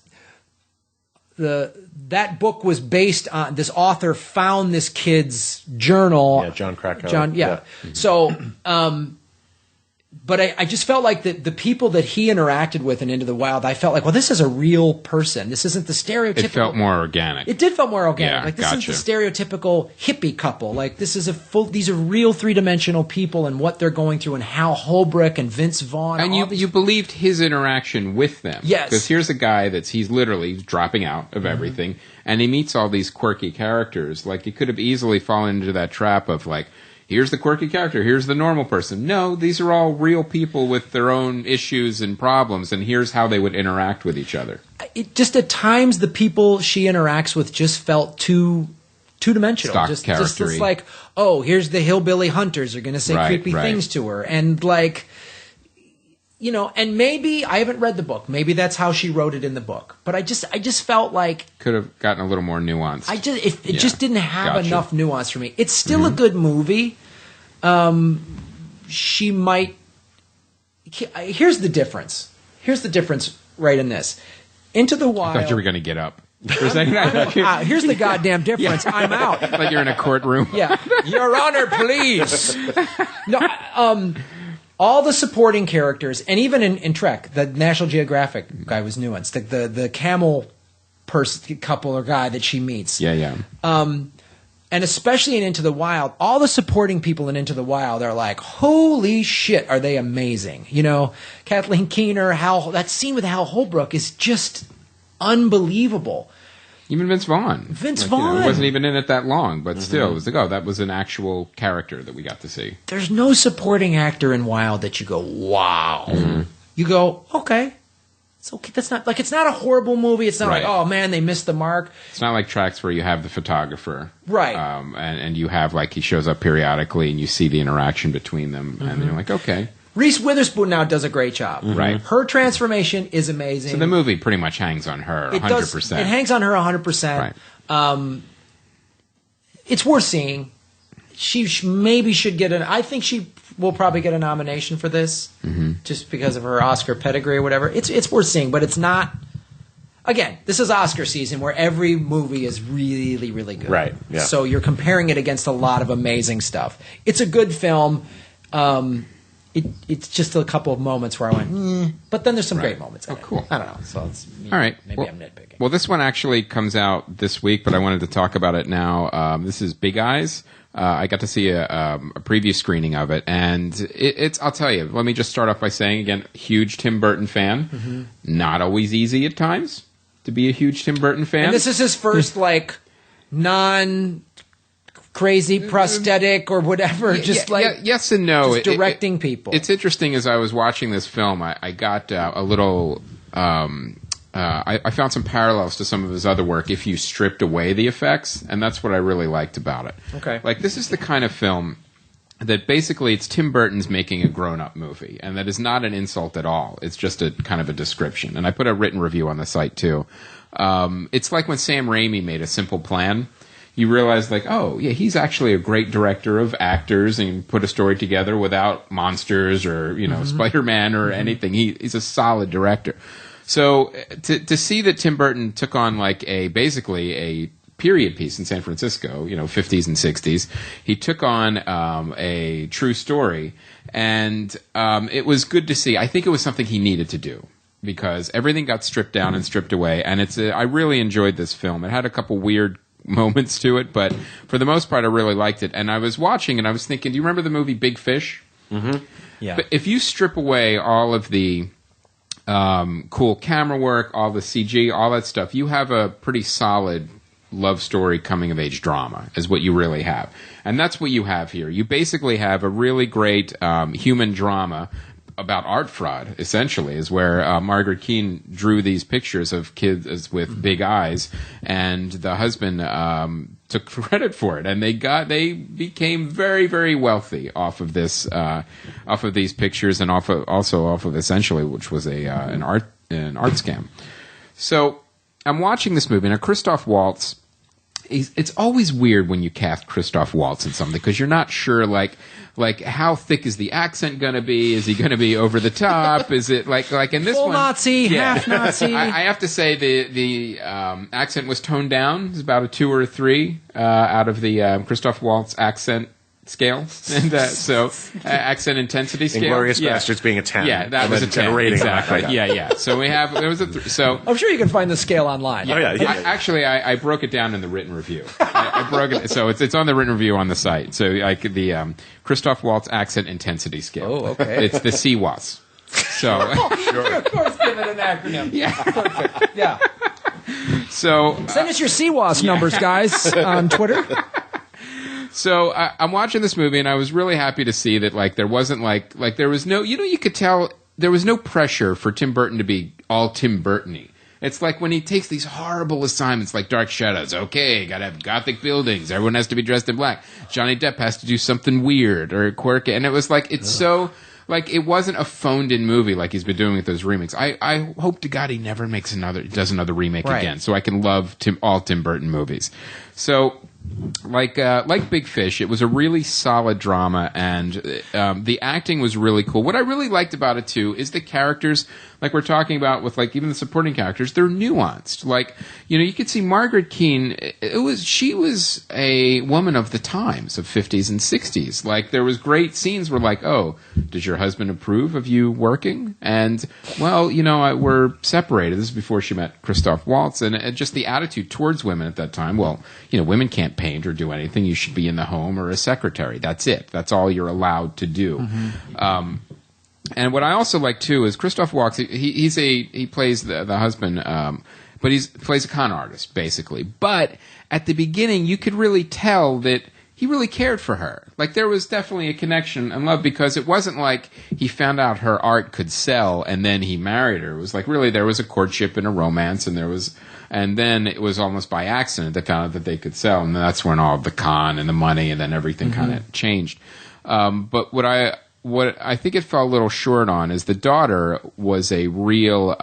book was based on, this author found this kid's journal. Yeah, John Krakow. Yeah. So, but I just felt like the people that he interacted with in Into the Wild, I felt like, well, this is a real person. This isn't the stereotypical. It felt more organic. It did feel more organic. Yeah, like, this gotcha. isn't the stereotypical hippie couple. Like, this is these are real three-dimensional people and what they're going through, and Hal Holbrook and Vince Vaughn. And you believed his interaction with them. Yes. Because here's a guy he's literally dropping out of everything, and he meets all these quirky characters. Like, he could have easily fallen into that trap of, like, here's the quirky character, here's the normal person. No, these are all real people with their own issues and problems, and here's how they would interact with each other. It just, at times, the people she interacts with just felt two-dimensional. Stock just character-y. it's like, oh, here's the hillbilly hunters are going to say creepy things to her. And, like, you know, and maybe, I haven't read the book, maybe that's how she wrote it in the book. But I just felt like... Could have gotten a little more nuanced. It just didn't have Gotcha. enough nuance for me. It's still a good movie. She might... Here's the difference. Here's the difference right in this. Into the Wild... I thought you were going to get up. For a second. Here's the goddamn difference. I'm out. Like you're in a courtroom. Yeah. Your Honor, please. No, all the supporting characters, and even in Trek, the National Geographic guy was nuanced. The camel couple or guy that she meets. Yeah. And especially in Into the Wild, all the supporting people in Into the Wild are like, holy shit, are they amazing. You know, Kathleen Keener, that scene with Hal Holbrook is just unbelievable. Even Vince Vaughn. Vaughn. Wasn't even in it that long, but still, it was like, oh, that was an actual character that we got to see. There's no supporting actor in Wild that you go, wow. You go, okay. It's okay. That's not, like, it's not a horrible movie. It's not like, oh man, they missed the mark. It's not like Tracks where you have the photographer. Right. And you have, like, he shows up periodically and you see the interaction between them, and you're like, okay. Reese Witherspoon now does a great job. Right. Her transformation is amazing. So the movie pretty much hangs on her 100%. It hangs on her 100%. Right. It's worth seeing. She maybe should get I think she will probably get a nomination for this, just because of her Oscar pedigree or whatever. It's worth seeing, but it's not. Again, this is Oscar season where every movie is really, really good. Right, yeah. So you're comparing it against a lot of amazing stuff. It's a good film. It's just a couple of moments where I went, but then there's some great moments. Oh, cool. I don't know. So it's, all right. Maybe I'm nitpicking. Well, this one actually comes out this week, but I wanted to talk about it now. This is Big Eyes. I got to see a preview screening of it, and it's. I'll tell you. Let me just start off by saying again, huge Tim Burton fan. Not always easy at times to be a huge Tim Burton fan. And this is his first like crazy prosthetic or whatever, yes and no. Just directing people. It's interesting. As I was watching this film, I got a little. I found some parallels to some of his other work if you stripped away the effects, and that's what I really liked about it. Okay, like this is the kind of film that basically it's Tim Burton's making a grown-up movie, and that is not an insult at all. It's just a kind of a description, and I put a written review on the site too. It's like when Sam Raimi made A Simple Plan. You realize, like, oh, yeah, he's actually a great director of actors and put a story together without monsters or, Spider-Man or anything. He's a solid director. So to see that Tim Burton took on, like, basically a period piece in San Francisco, 50s and 60s, he took on a true story, and it was good to see. I think it was something he needed to do, because everything got stripped down and stripped away, and I really enjoyed this film. It had a couple weird moments to it, but for the most part I really liked it. And I was watching and I was thinking, do you remember the movie Big Fish? Yeah. But if you strip away all of the cool camera work, all the CG, all that stuff, you have a pretty solid love story coming of age drama is what you really have. And that's what you have here. You basically have a really great human drama about art fraud, essentially, is where Margaret Keane drew these pictures of kids with big eyes, and the husband took credit for it, and they became very, very wealthy off of this, off of these pictures, and also off of Essentially, which was an art scam. So I'm watching this movie, and Chirstolph Waltz. It's always weird when you cast Chirstolph Waltz in something because you're not sure, like how thick is the accent going to be? Is he going to be over the top? Is it like in this full one? Nazi, half Nazi? I have to say the accent was toned down. It's about a 2 or a 3 out of the Chirstolph Waltz accent scale, and so accent intensity scale. Inglourious Basterds being a 10. Yeah, that was a 10. And a rating exactly. Like Yeah. So there was a so. I'm sure you can find the scale online. Oh yeah. Actually, I broke it down in the written review. I broke it, so it's on the written review on the site. So the Chirstolph Waltz accent intensity scale. Oh, okay. It's the CWAS. So Of course, give it an acronym. yeah. Perfect. Yeah. So Send us your CWAS numbers, guys, on Twitter. So I'm watching this movie, and I was really happy to see that there wasn't like there was no, you could tell there was no pressure for Tim Burton to be all Tim Burton-y. It's like when he takes these horrible assignments like Dark Shadows. Okay, gotta have gothic buildings. Everyone has to be dressed in black. Johnny Depp has to do something weird or quirky, and it was like so. Like, it wasn't a phoned-in movie like he's been doing with those remakes. I hope to God he never does another remake again, so I can love all Tim Burton movies. So, like Big Fish, it was a really solid drama, and the acting was really cool. What I really liked about it too is the characters, like we're talking about with even the supporting characters, they're nuanced. Like, you could see Margaret Keane. She was a woman of the times of 50s and 60s. Like, there was great scenes where oh, does your husband approve of you working? And well, we're separated. This is before she met Chirstolph Waltz, and just the attitude towards women at that time. Well, women can't paint or do anything. You should be in the home or a secretary. That's it. That's all you're allowed to do. Mm-hmm. And what I also like too is Chirstolph Waltz. He plays the husband, but he plays a con artist basically. But at the beginning, you could really tell that he really cared for her. Like, there was definitely a connection and love, because it wasn't like he found out her art could sell and then he married her. It was like, really, there was a courtship and a romance, and then it was almost by accident they found out that they could sell, and that's when all the con and the money and then everything kind of changed. But what I think it fell a little short on is the daughter was a real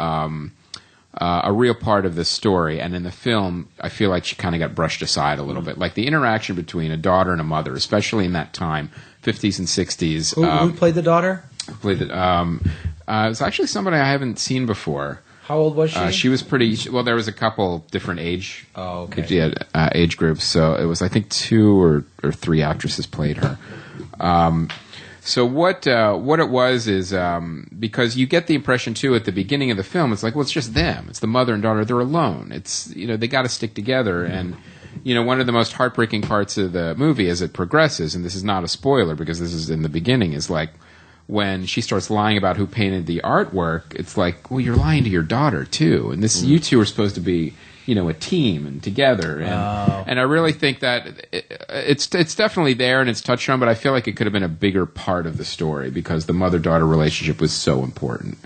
part of the story, and in the film, I feel like she kind of got brushed aside a little bit. Like, the interaction between a daughter and a mother, especially in that time, 50s and 60s. Who played the daughter? It was actually somebody I haven't seen before. How old was she? She was pretty. Well, there was a couple different age. Oh, okay. Age groups. So it was, I think, 2 or 3 actresses played her. So what it was is because you get the impression too at the beginning of the film, it's like, well, it's just them. It's the mother and daughter. They're alone. It's they got to stick together. And one of the most heartbreaking parts of the movie as it progresses, and this is not a spoiler because this is in the beginning, is like when she starts lying about who painted the artwork. It's like, well, you're lying to your daughter too, and this you two are supposed to be a team and together, and I really think that it's definitely there and it's touched on, but I feel like it could have been a bigger part of the story because the mother-daughter relationship was so important.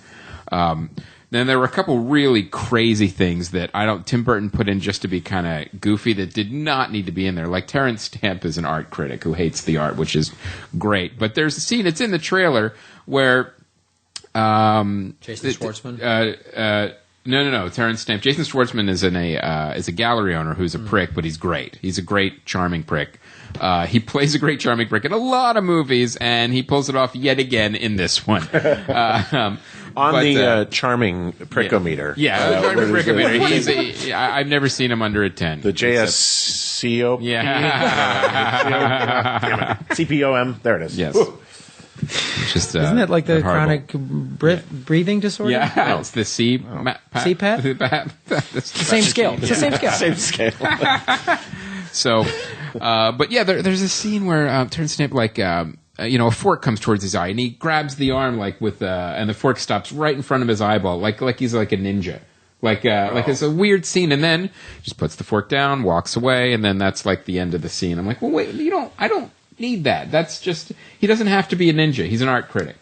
Then there were a couple really crazy things that Tim Burton put in just to be kind of goofy that did not need to be in there. Like Terrence Stamp is an art critic who hates the art, which is great. But there's a scene, it's in the trailer, where Jason Schwartzman? No. Terrence Stamp. Jason Schwartzman is is a gallery owner who's a prick, but he's great. He's a great, charming prick. He plays a great, charming prick in a lot of movies, and he pulls it off yet again in this one. The charming prickometer. Yeah, the charming prickometer. I've never seen him under a 10. The JSCOP? Yeah. CPOM. There it is. Yes. Woo. Just, isn't it like the chronic breathing disorder? Yeah, no. It's the CPAP? Same scale. It's the same scale. Same scale. So, but yeah, there's a scene where Terrence Stamp, a fork comes towards his eye, and he grabs the arm and the fork stops right in front of his eyeball, like he's like a ninja. Like it's a weird scene, and then just puts the fork down, walks away, and then that's like the end of the scene. I'm like, well, wait, need that. That's just he doesn't have to be a ninja. He's an art critic.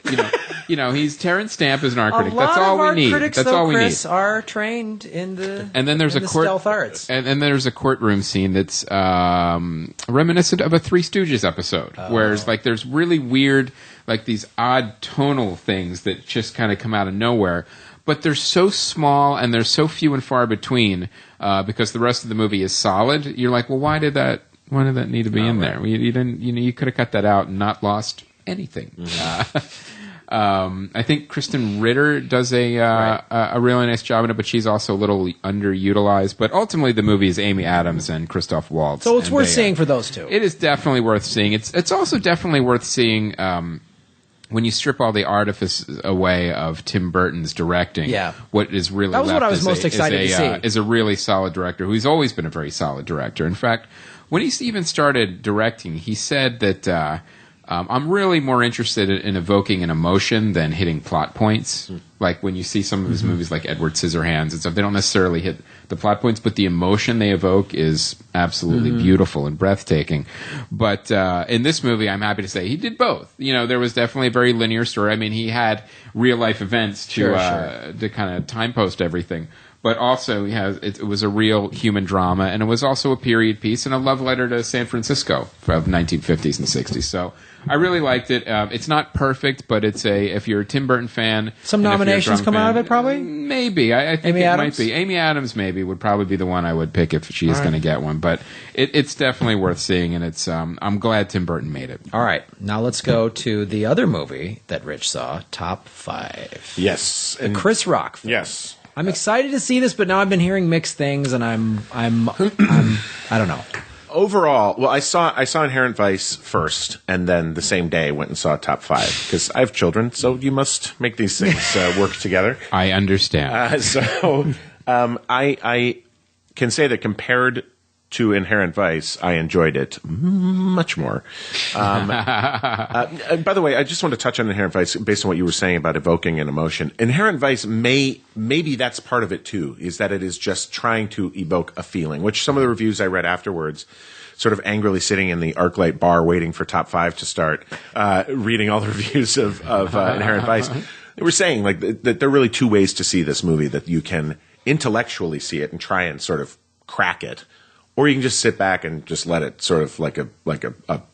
He's Terrence Stamp is an art critic. That's all we need. That's all we need. Are trained in the and then there's stealth arts. And then there's a courtroom scene that's reminiscent of a Three Stooges episode, whereas like there's really weird, like these odd tonal things that just kind of come out of nowhere. But they're so small and they're so few and far between because the rest of the movie is solid. You're like, well, why did that need to be in there? You didn't. You could have cut that out and not lost anything. I think Kristen Ritter does a really nice job in it, but she's also a little underutilized. But ultimately, the movie is Amy Adams and Chirstolph Waltz. So it's worth seeing for those two. It is definitely worth seeing. It's also definitely worth seeing. When you strip all the artifice away of Tim Burton's directing, what is really that was left what I was most excited to see. Is a really solid director who's always been a very solid director. In fact, when he even started directing, he said that I'm really more interested in evoking an emotion than hitting plot points. Like when you see some of his movies like Edward Scissorhands and stuff, they don't necessarily hit the plot points, but the emotion they evoke is absolutely beautiful and breathtaking. But in this movie, I'm happy to say he did both. There was definitely a very linear story. I mean, he had real life events to kind of time-post everything. But also, it was a real human drama, and it was also a period piece and a love letter to San Francisco of 1950s and 60s. So I really liked it. It's not perfect, but if you're a Tim Burton fan, some nominations come out of it, probably. Maybe I think Amy it Adams? might be. Amy Adams maybe would probably be the one I would pick if she's going to get one. But it's definitely worth seeing, and it's I'm glad Tim Burton made it. All right, now let's go to the other movie that Rich saw, Top 5. Yes, the Chris Rock film. Yes. I'm excited to see this, but now I've been hearing mixed things, and I'm I don't know. Overall, well, I saw Inherent Vice first, and then the same day went and saw Top 5 because I have children, so you must make these things work together. I understand. I can say that compared to Inherent Vice, I enjoyed it much more. By the way, I just want to touch on Inherent Vice based on what you were saying about evoking an emotion. Inherent Vice maybe that's part of it too, is that it is just trying to evoke a feeling, which some of the reviews I read afterwards, sort of angrily sitting in the ArcLight bar waiting for Top 5 to start, reading all the reviews of Inherent Vice, they were saying like that there are really two ways to see this movie, that you can intellectually see it and try and sort of crack it, or you can just sit back and just let it sort of like a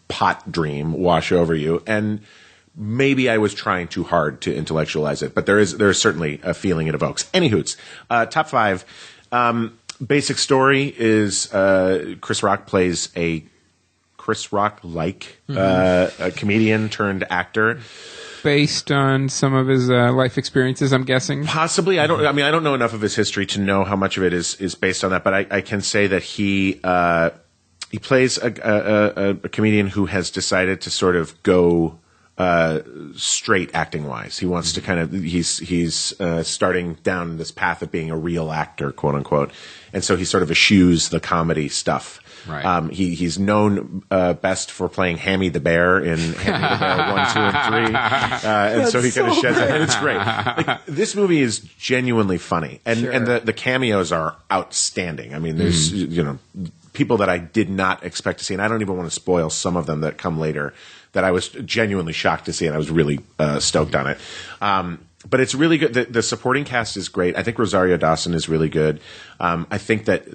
pot dream wash over you. And maybe I was trying too hard to intellectualize it, but there is certainly a feeling it evokes. Anywhoots, Top 5. Basic story is Chris Rock plays a Chris Rock-like a comedian turned actor. Based on some of his life experiences, I'm guessing. Possibly. I don't know enough of his history to know how much of it is based on that, but I can say that he plays a comedian who has decided to sort of go straight acting wise. He wants to kind of he's starting down this path of being a real actor, quote unquote, and so he sort of eschews the comedy stuff. Right. He's known best for playing Hammy the Bear in Hammy the Bear 1, 2, and 3, and so he kind of sheds that, and it's great. Like, this movie is genuinely funny, and the cameos are outstanding. I mean, there's people that I did not expect to see, and I don't even want to spoil some of them that come later that I was genuinely shocked to see, and I was really stoked on it. But it's really good. The supporting cast is great. I think Rosario Dawson is really good. I think that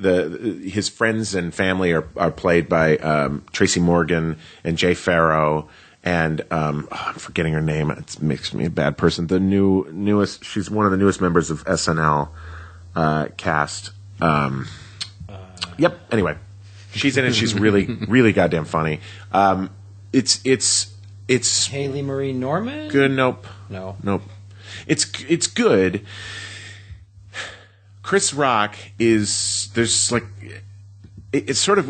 his friends and family are played by Tracy Morgan and Jay Farrow, and I'm forgetting her name. It makes me a bad person. The newest. She's one of the newest members of SNL cast. Yep. Anyway, she's in it. She's really, really goddamn funny. It's Haley Marie Norman. Good. Nope. It's good. Chris Rock it's sort of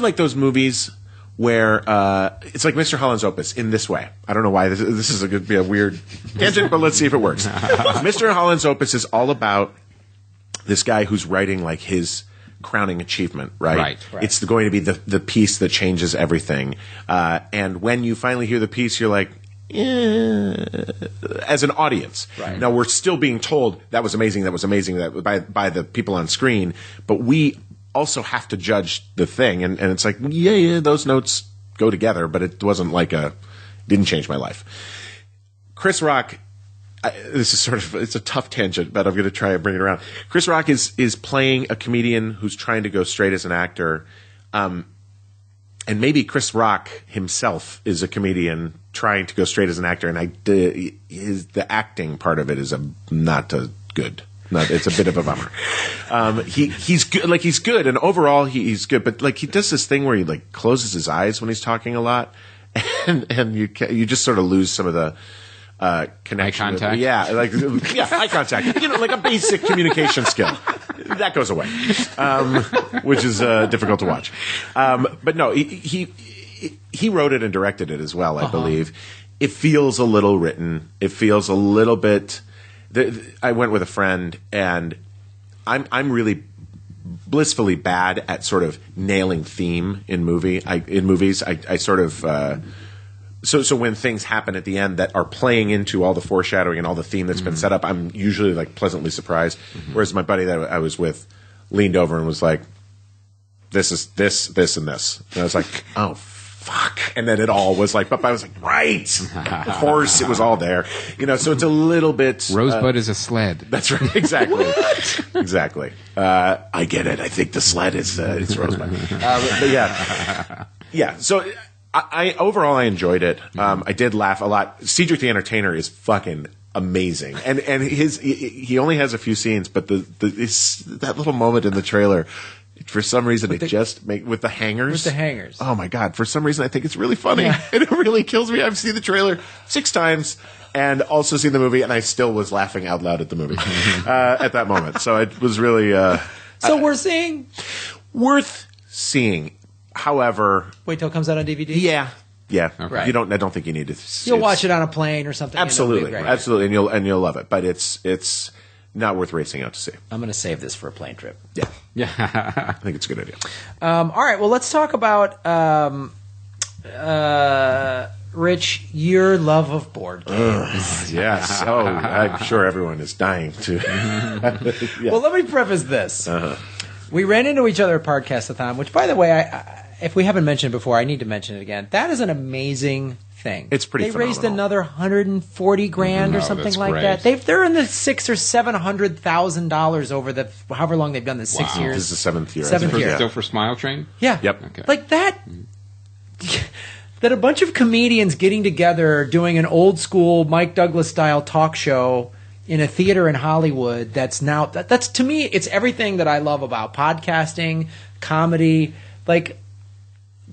like those movies where it's like Mr. Holland's Opus in this way. I don't know why this is going to be a weird tangent, but let's see if it works. Mr. Holland's Opus is all about this guy who's writing like his crowning achievement, right? It's going to be the piece that changes everything. And when you finally hear the piece, you're like, as an audience. Right. Now we're still being told that was amazing that by the people on screen, but we also have to judge the thing, and it's like, yeah, those notes go together, but it wasn't like didn't change my life. Chris Rock, this is sort of, it's a tough tangent, but I'm going to try and bring it around. Chris Rock is playing a comedian who's trying to go straight as an actor. And maybe Chris Rock himself is a comedian trying to go straight as an actor. And the acting part of it is not good. It's a bit of a bummer. He's good. Like, he's good. And overall, he's good. But like, he does this thing where he like closes his eyes when he's talking a lot. And you just sort of lose some of the, connection. Eye contact. Eye contact. Like a basic communication skill. That goes away, which is difficult to watch. But no, he wrote it and directed it as well, I believe. It feels a little written. It feels a little bit. I went with a friend, and I'm really blissfully bad at sort of nailing theme in movies. I sort of. So when things happen at the end that are playing into all the foreshadowing and all the theme that's been set up, I'm usually like pleasantly surprised. Whereas my buddy that I was with leaned over and was like, "This is this, and this." And I was like, "Oh fuck!" And then it all was like, but I was like, "Right, of course, it was all there." So it's a little bit. Rosebud is a sled. That's right. Exactly. Exactly. I get it. I think the sled is it's Rosebud. But yeah. So. Overall, I enjoyed it. I did laugh a lot. Cedric the Entertainer is fucking amazing, and he only has a few scenes, but that little moment in the trailer, for some reason, just make with the hangers. With the hangers. Oh my god! For some reason, I think it's really funny, and it really kills me. I've seen the trailer 6 times, and also seen the movie, and I still was laughing out loud at the movie at that moment. So it was really. We're seeing worth seeing. However, wait till it comes out on DVD. Yeah. Okay. I don't think you need to. You'll watch it on a plane or something. Absolutely, and you'll love it. But it's not worth racing out to see. I'm going to save this for a plane trip. Yeah. I think it's a good idea. All right. Well, let's talk about Rich, your love of board games. Yes. Oh, I'm sure everyone is dying to. Well, let me preface this. We ran into each other at Podcastathon, which, by the way, if we haven't mentioned it before, I need to mention it again. That is an amazing thing. It's pretty They phenomenal. raised another $140,000 or something like that. They're in the $600,000 or $700,000 over the however long they've done this. 6 years. This is the 7th year. Seventh year. Still for Smile Train? Yeah. Yep. Okay. Like that. That a bunch of comedians getting together doing an old school Mike Douglas style talk show in a theater in Hollywood that's to me, it's everything that I love about podcasting, comedy. Like,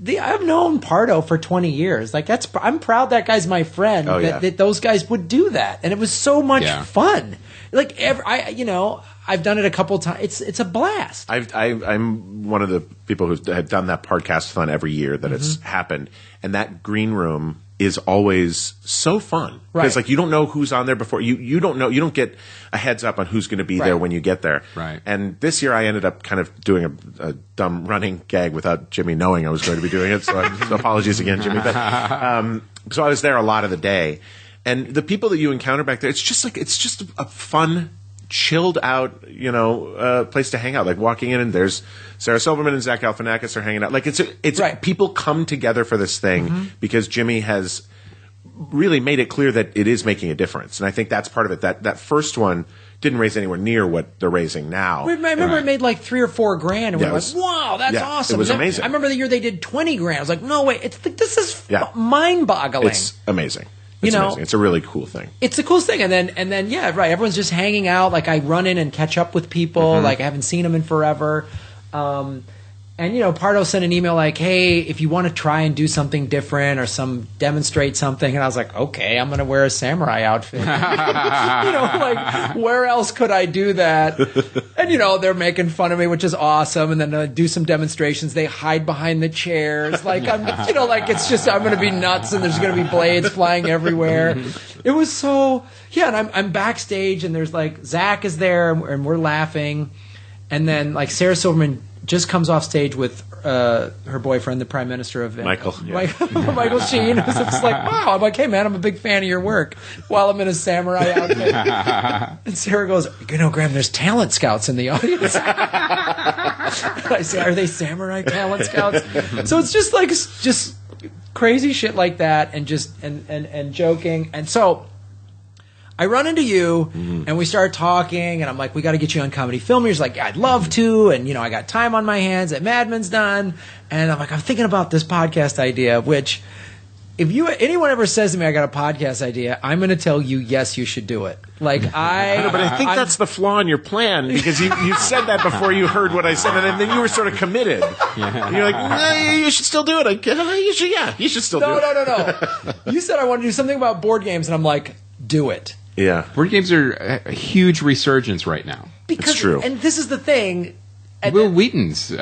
I've known Pardo for 20 years. Like, I'm proud that guy's my friend. That those guys would do that, and it was so much fun. Like, I've done it a couple times. It's a blast. I'm one of the people who have done that podcast-a-thon every year that it's happened, and that green room is always so fun. Right. Because like you don't know who's on there before you don't know, you don't get a heads up on who's going to be there when you get there. Right. And this year I ended up kind of doing a dumb running gag without Jimmy knowing I was going to be doing it. So apologies again, Jimmy. But so I was there a lot of the day, and the people that you encounter back there, it's just a fun, chilled out, place to hang out. Like walking in and there's Sarah Silverman and Zach Galifianakis are hanging out. Like it's people come together for this thing because Jimmy has really made it clear that it is making a difference. And I think that's part of it. That first one didn't raise anywhere near what they're raising now. I remember it made like $3 or $4 grand, and we were like, "Wow, that's awesome!" It was amazing. I remember the year they did $20 grand. I was like, "No way! This is mind-boggling." It's amazing. It's amazing. It's a really cool thing. It's the coolest thing. And then, everyone's just hanging out. Like, I run in and catch up with people. Like, I haven't seen them in forever. And Pardo sent an email like, "Hey, if you want to try and do something different or demonstrate something," and I was like, "Okay, I'm going to wear a samurai outfit." Like, where else could I do that? And they're making fun of me, which is awesome. And then do some demonstrations. They hide behind the chairs, like I'm, it's just I'm going to be nuts, and there's going to be blades flying everywhere. It was so and I'm backstage, and there's like Zach is there, and we're laughing, and then like Sarah Silverman just comes off stage with her boyfriend, the Prime Minister of Michael Michael Sheen. Who's just like, wow. I'm like, hey man, I'm a big fan of your work. While I'm in a samurai outfit, and Sarah goes, Graham, there's talent scouts in the audience. I say, are they samurai talent scouts? So it's just crazy shit like that, and just and joking. And so I run into you, and we start talking, and I'm like, we got to get you on Comedy Film. You're like, I'd love to, and I got time on my hands. That Mad Men's done, and I'm like, I'm thinking about this podcast idea, which. If anyone ever says to me I got a podcast idea, I'm going to tell you yes, you should do it. Like But I think that's the flaw in your plan because you said that before you heard what I said, and then you were sort of committed. And you're like, nah, you should still do it. You should still do it. No. You said I want to do something about board games, and I'm like, do it. Yeah, board games are a huge resurgence right now. It's true. And this is the thing. Will Wheaton's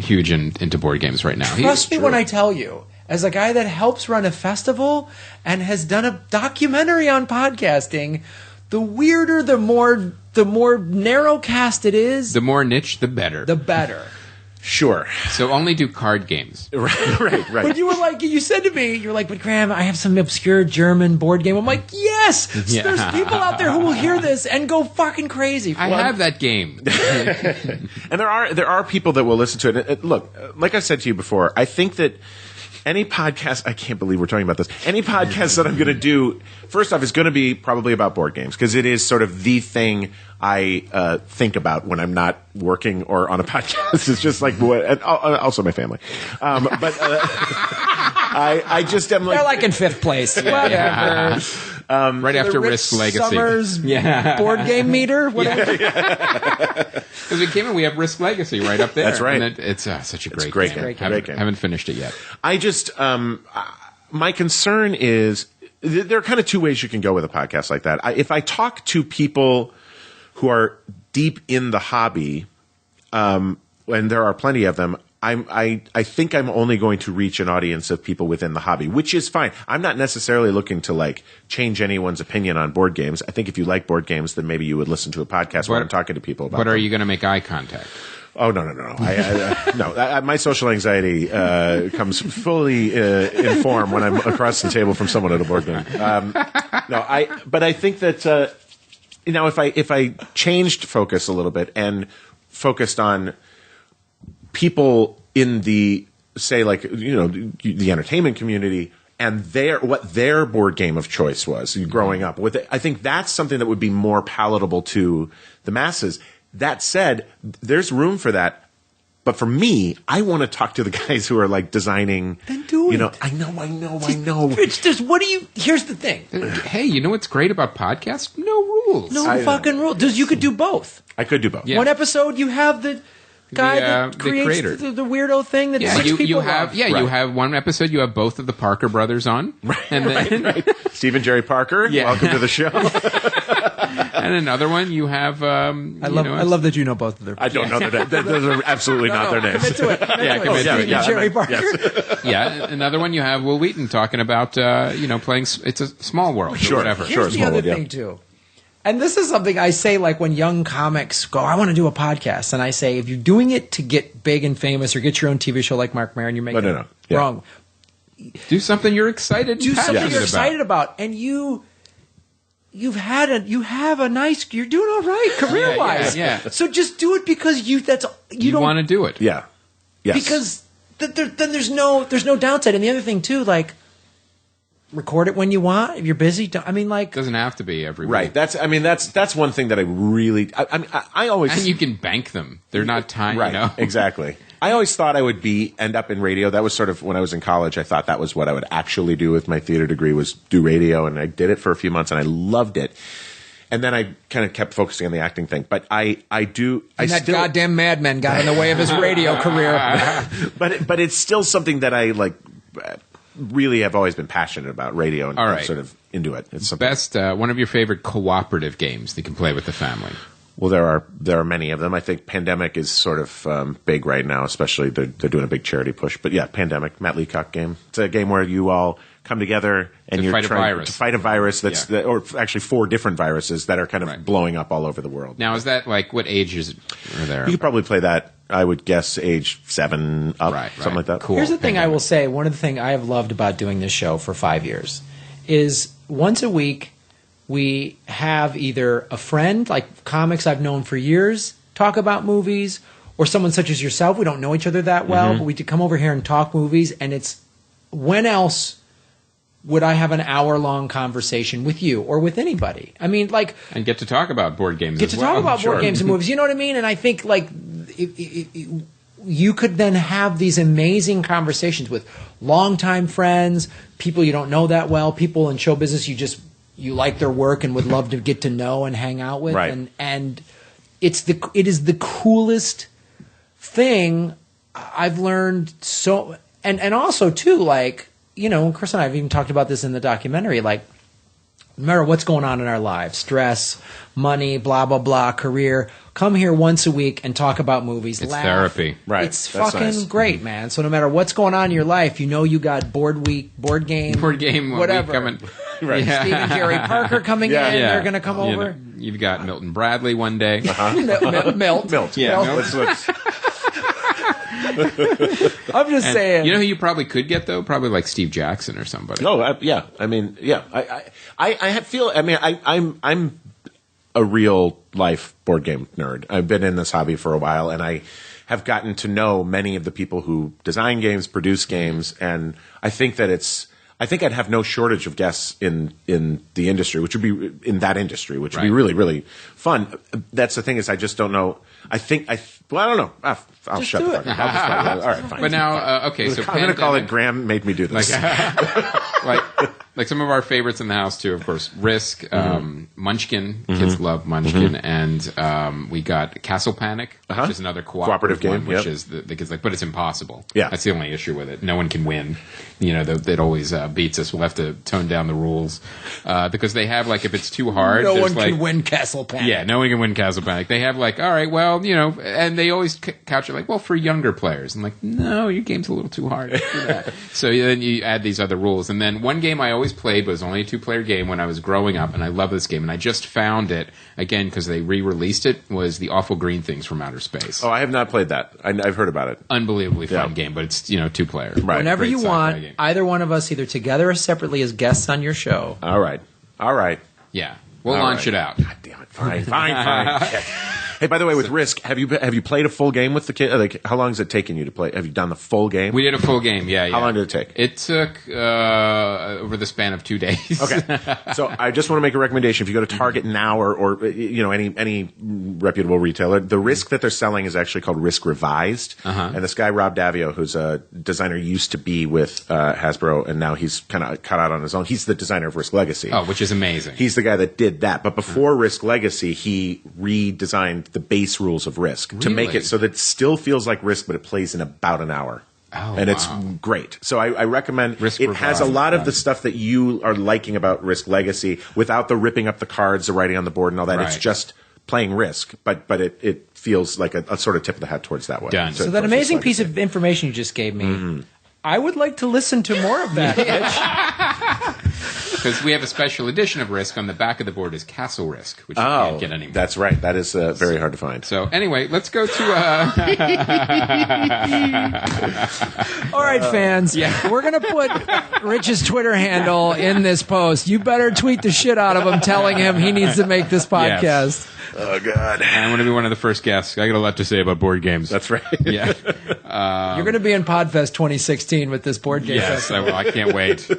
huge into board games right now. Trust me when I tell you. As a guy that helps run a festival and has done a documentary on podcasting, the weirder, the more narrow cast it is, the more niche, the better. The better. Sure. So only do card games. Right. But you were like, you said to me, you're like, but Graham, I have some obscure German board game. I'm like, yes! Yeah. There's people out there who will hear this and go fucking crazy. I have that game. And there are people that will listen to it. Look, like I said to you before, I think that any podcast, I can't believe we're talking about this. Any podcast that I'm going to do, first off, is going to be probably about board games because it is sort of the thing I think about when I'm not working or on a podcast. It's just like and also my family. But I just am like they're like in fifth place. Whatever. Right after Rich Risk Legacy. Sommer's board game meter. Whatever. Because we came in, we have Risk Legacy right up there. That's right. And it's such a great game. Great game. Haven't finished it yet. I just my concern is there are kind of two ways you can go with a podcast like that. If I talk to people who are deep in the hobby, and there are plenty of them, I think I'm only going to reach an audience of people within the hobby, which is fine. I'm not necessarily looking to like change anyone's opinion on board games. I think if you like board games, then maybe you would listen to a podcast where I'm talking to people about. But are you going to make eye contact? Oh no! No. My social anxiety comes fully in form when I'm across the table from someone at a board game. But I think that if I changed focus a little bit and focused on people in the the entertainment community and what their board game of choice was growing up with it, I think that's something that would be more palatable to the masses. That said, there's room for that. But for me, I want to talk to the guys who are like designing. Then do it. I know. Rich, here's the thing. Hey, you know what's great about podcasts? No rules. No fucking rules. You could do both. I could do both. Yeah. One episode, you have the guy that creates the weirdo thing that six people love. You have one episode, you have both of the Parker brothers on. And then Stephen Jerry Parker, welcome to the show. And another one, you have. I love that you know both of their. I don't know their names. Those are absolutely not their names. Commit to it. Stephen Jerry Parker. Yes. Yeah, another one you have Will Wheaton talking about playing. It's a small world. Sure, or whatever. Here's the other thing too. And this is something I say, like when young comics go, I want to do a podcast. And I say, if you're doing it to get big and famous or get your own TV show like Mark Maron, you're making it wrong. Do something you're excited. Do something you're excited about. And you're doing all right career wise. Yeah. So just do it because you don't want to do it. Yeah. Yes. Because then there's no downside. And the other thing too, like, record it when you want. If you're busy, doesn't have to be every week. Right. That's one thing that I really. I always. And you can bank them. They're not time. Right. Exactly. I always thought I would end up in radio. That was sort of when I was in college. I thought that was what I would actually do with my theater degree was do radio, and I did it for a few months, and I loved it. And then I kind of kept focusing on the acting thing. But that goddamn Mad Men got in the way of his radio career. But it's still something that I like. Really have always been passionate about radio and sort of into it. It's best one of your favorite cooperative games that you can play with the family. Well, there are many of them. I think Pandemic is sort of big right now, especially they're doing a big charity push. But yeah, Pandemic, Matt Leacock game. It's a game where you all come together and you're trying to fight a virus or actually 4 different viruses that are kind of blowing up all over the world. Now, is that like what ages are there? You could probably play that. I would guess age 7 up, something like that. Cool. Here's the thing I will say. One of the things I have loved about doing this show for 5 years is once a week we have either a friend, like comics I've known for years, talk about movies, or someone such as yourself. We don't know each other that well, but we come over here and talk movies, and it's when else would I have an hour-long conversation with you or with anybody? I mean, like... And get to talk about board games Get to talk about board games and movies. You know what I mean? And I think, like, you could then have these amazing conversations with longtime friends, people you don't know that well, people in show business you like their work and would love to get to know and hang out with. Right. And it is the coolest thing I've learned. So and also too, like, you know, Chris and I have even talked about this in the documentary, like, no matter what's going on in our lives, stress, money, blah, blah, blah, career, come here once a week and talk about movies. It's laugh. therapy. Right. It's That's fucking nice. great, man. So no matter what's going on in your life, you know you got board game, Board game whatever. week coming. Right. Yeah. Steve and Jerry Parker coming Yeah. in. Yeah. They're going to come You over. know, you've got Milton Bradley one day. Milt. Yeah, Let's- I'm just And saying. you know who you probably could get, though? Probably like Steve Jackson or somebody. yeah. I mean, yeah. I'm a real life board game nerd. I've been in this hobby for a while, and I have gotten to know many of the people who design games, produce games, and I think I'd have no shortage of guests in the industry, which would be in that industry, which would be Right. really, really fun. That's the thing, is I just don't know. I don't know. I'll Just shut do the it. fuck up. I'll just all right, fine. But now, okay, so I'm going to call it pandemic- Graham made me do this. like some of our favorites in the house too, of course. Risk, Munchkin. Kids love Munchkin, and we got Castle Panic, which is another cooperative game, one, which yep. is the kids like. But it's impossible. Yeah. That's the only issue with it. No one can win. You know, that always beats us. We'll have to tone down the rules because they have, like, if it's too hard, no there's, one can like, win Castle Panic. Yeah, no one can win Castle Panic. They have, like, all right, well, you know, and they always couch it like, well, for younger players. I'm like, no, your game's a little too hard for that. So then you add these other rules. And then one game I always played was only a 2-player game when I was growing up, and I love this game. And I just found it, again, because they re-released it, was The Awful Green Things from Outer Space. Oh, I have not played that. I've heard about it. Unbelievably fun Yeah. game, but it's, 2-player. Right. Whenever Great you sci-fi want, game. either one of us, either together or separately, as guests on your show. All right. Yeah. We'll All launch right. it out. God damn it. Fine. Shit. Hey, by the way, with Risk, have you played a full game with the kid? Like, how long has it taken you to play? Have you done the full game? We did a full game, yeah. How long did it take? It took over the span of 2 days. Okay. So I just want to make a recommendation. If you go to Target now or any reputable retailer, the Risk that they're selling is actually called Risk Revised. And this guy, Rob Davio, who's a designer, used to be with Hasbro, and now he's kind of cut out on his own. He's the designer of Risk Legacy. Oh, which is amazing. He's the guy that did that. But before Risk Legacy, he redesigned the base rules of Risk to make Really? it so that it still feels like Risk, but it plays in about an hour. Oh, and it's wow. great. So I recommend Risk it. Has a Revised. lot of the stuff that you are liking about Risk Legacy without the ripping up the cards, the writing on the board, and all that. It's Right. just playing Risk, but it feels like a sort of tip of the hat towards that way. Done. So that amazing piece of information you just gave me, I would like to listen to more of that, Rich. Because we have a special edition of Risk. On the back of the board is Castle Risk, which you can't get anymore. That's right. That is very hard to find. So anyway, let's go to... All right, fans. We're going to put Rich's Twitter handle in this post. You better tweet the shit out of him telling him he needs to make this podcast. Yes. Oh, God. I want to be one of the first guests. I got a lot to say about board games. That's right. Yeah. You're going to be in Podfest 2016 with this board game. Yes, I will. I can't wait. So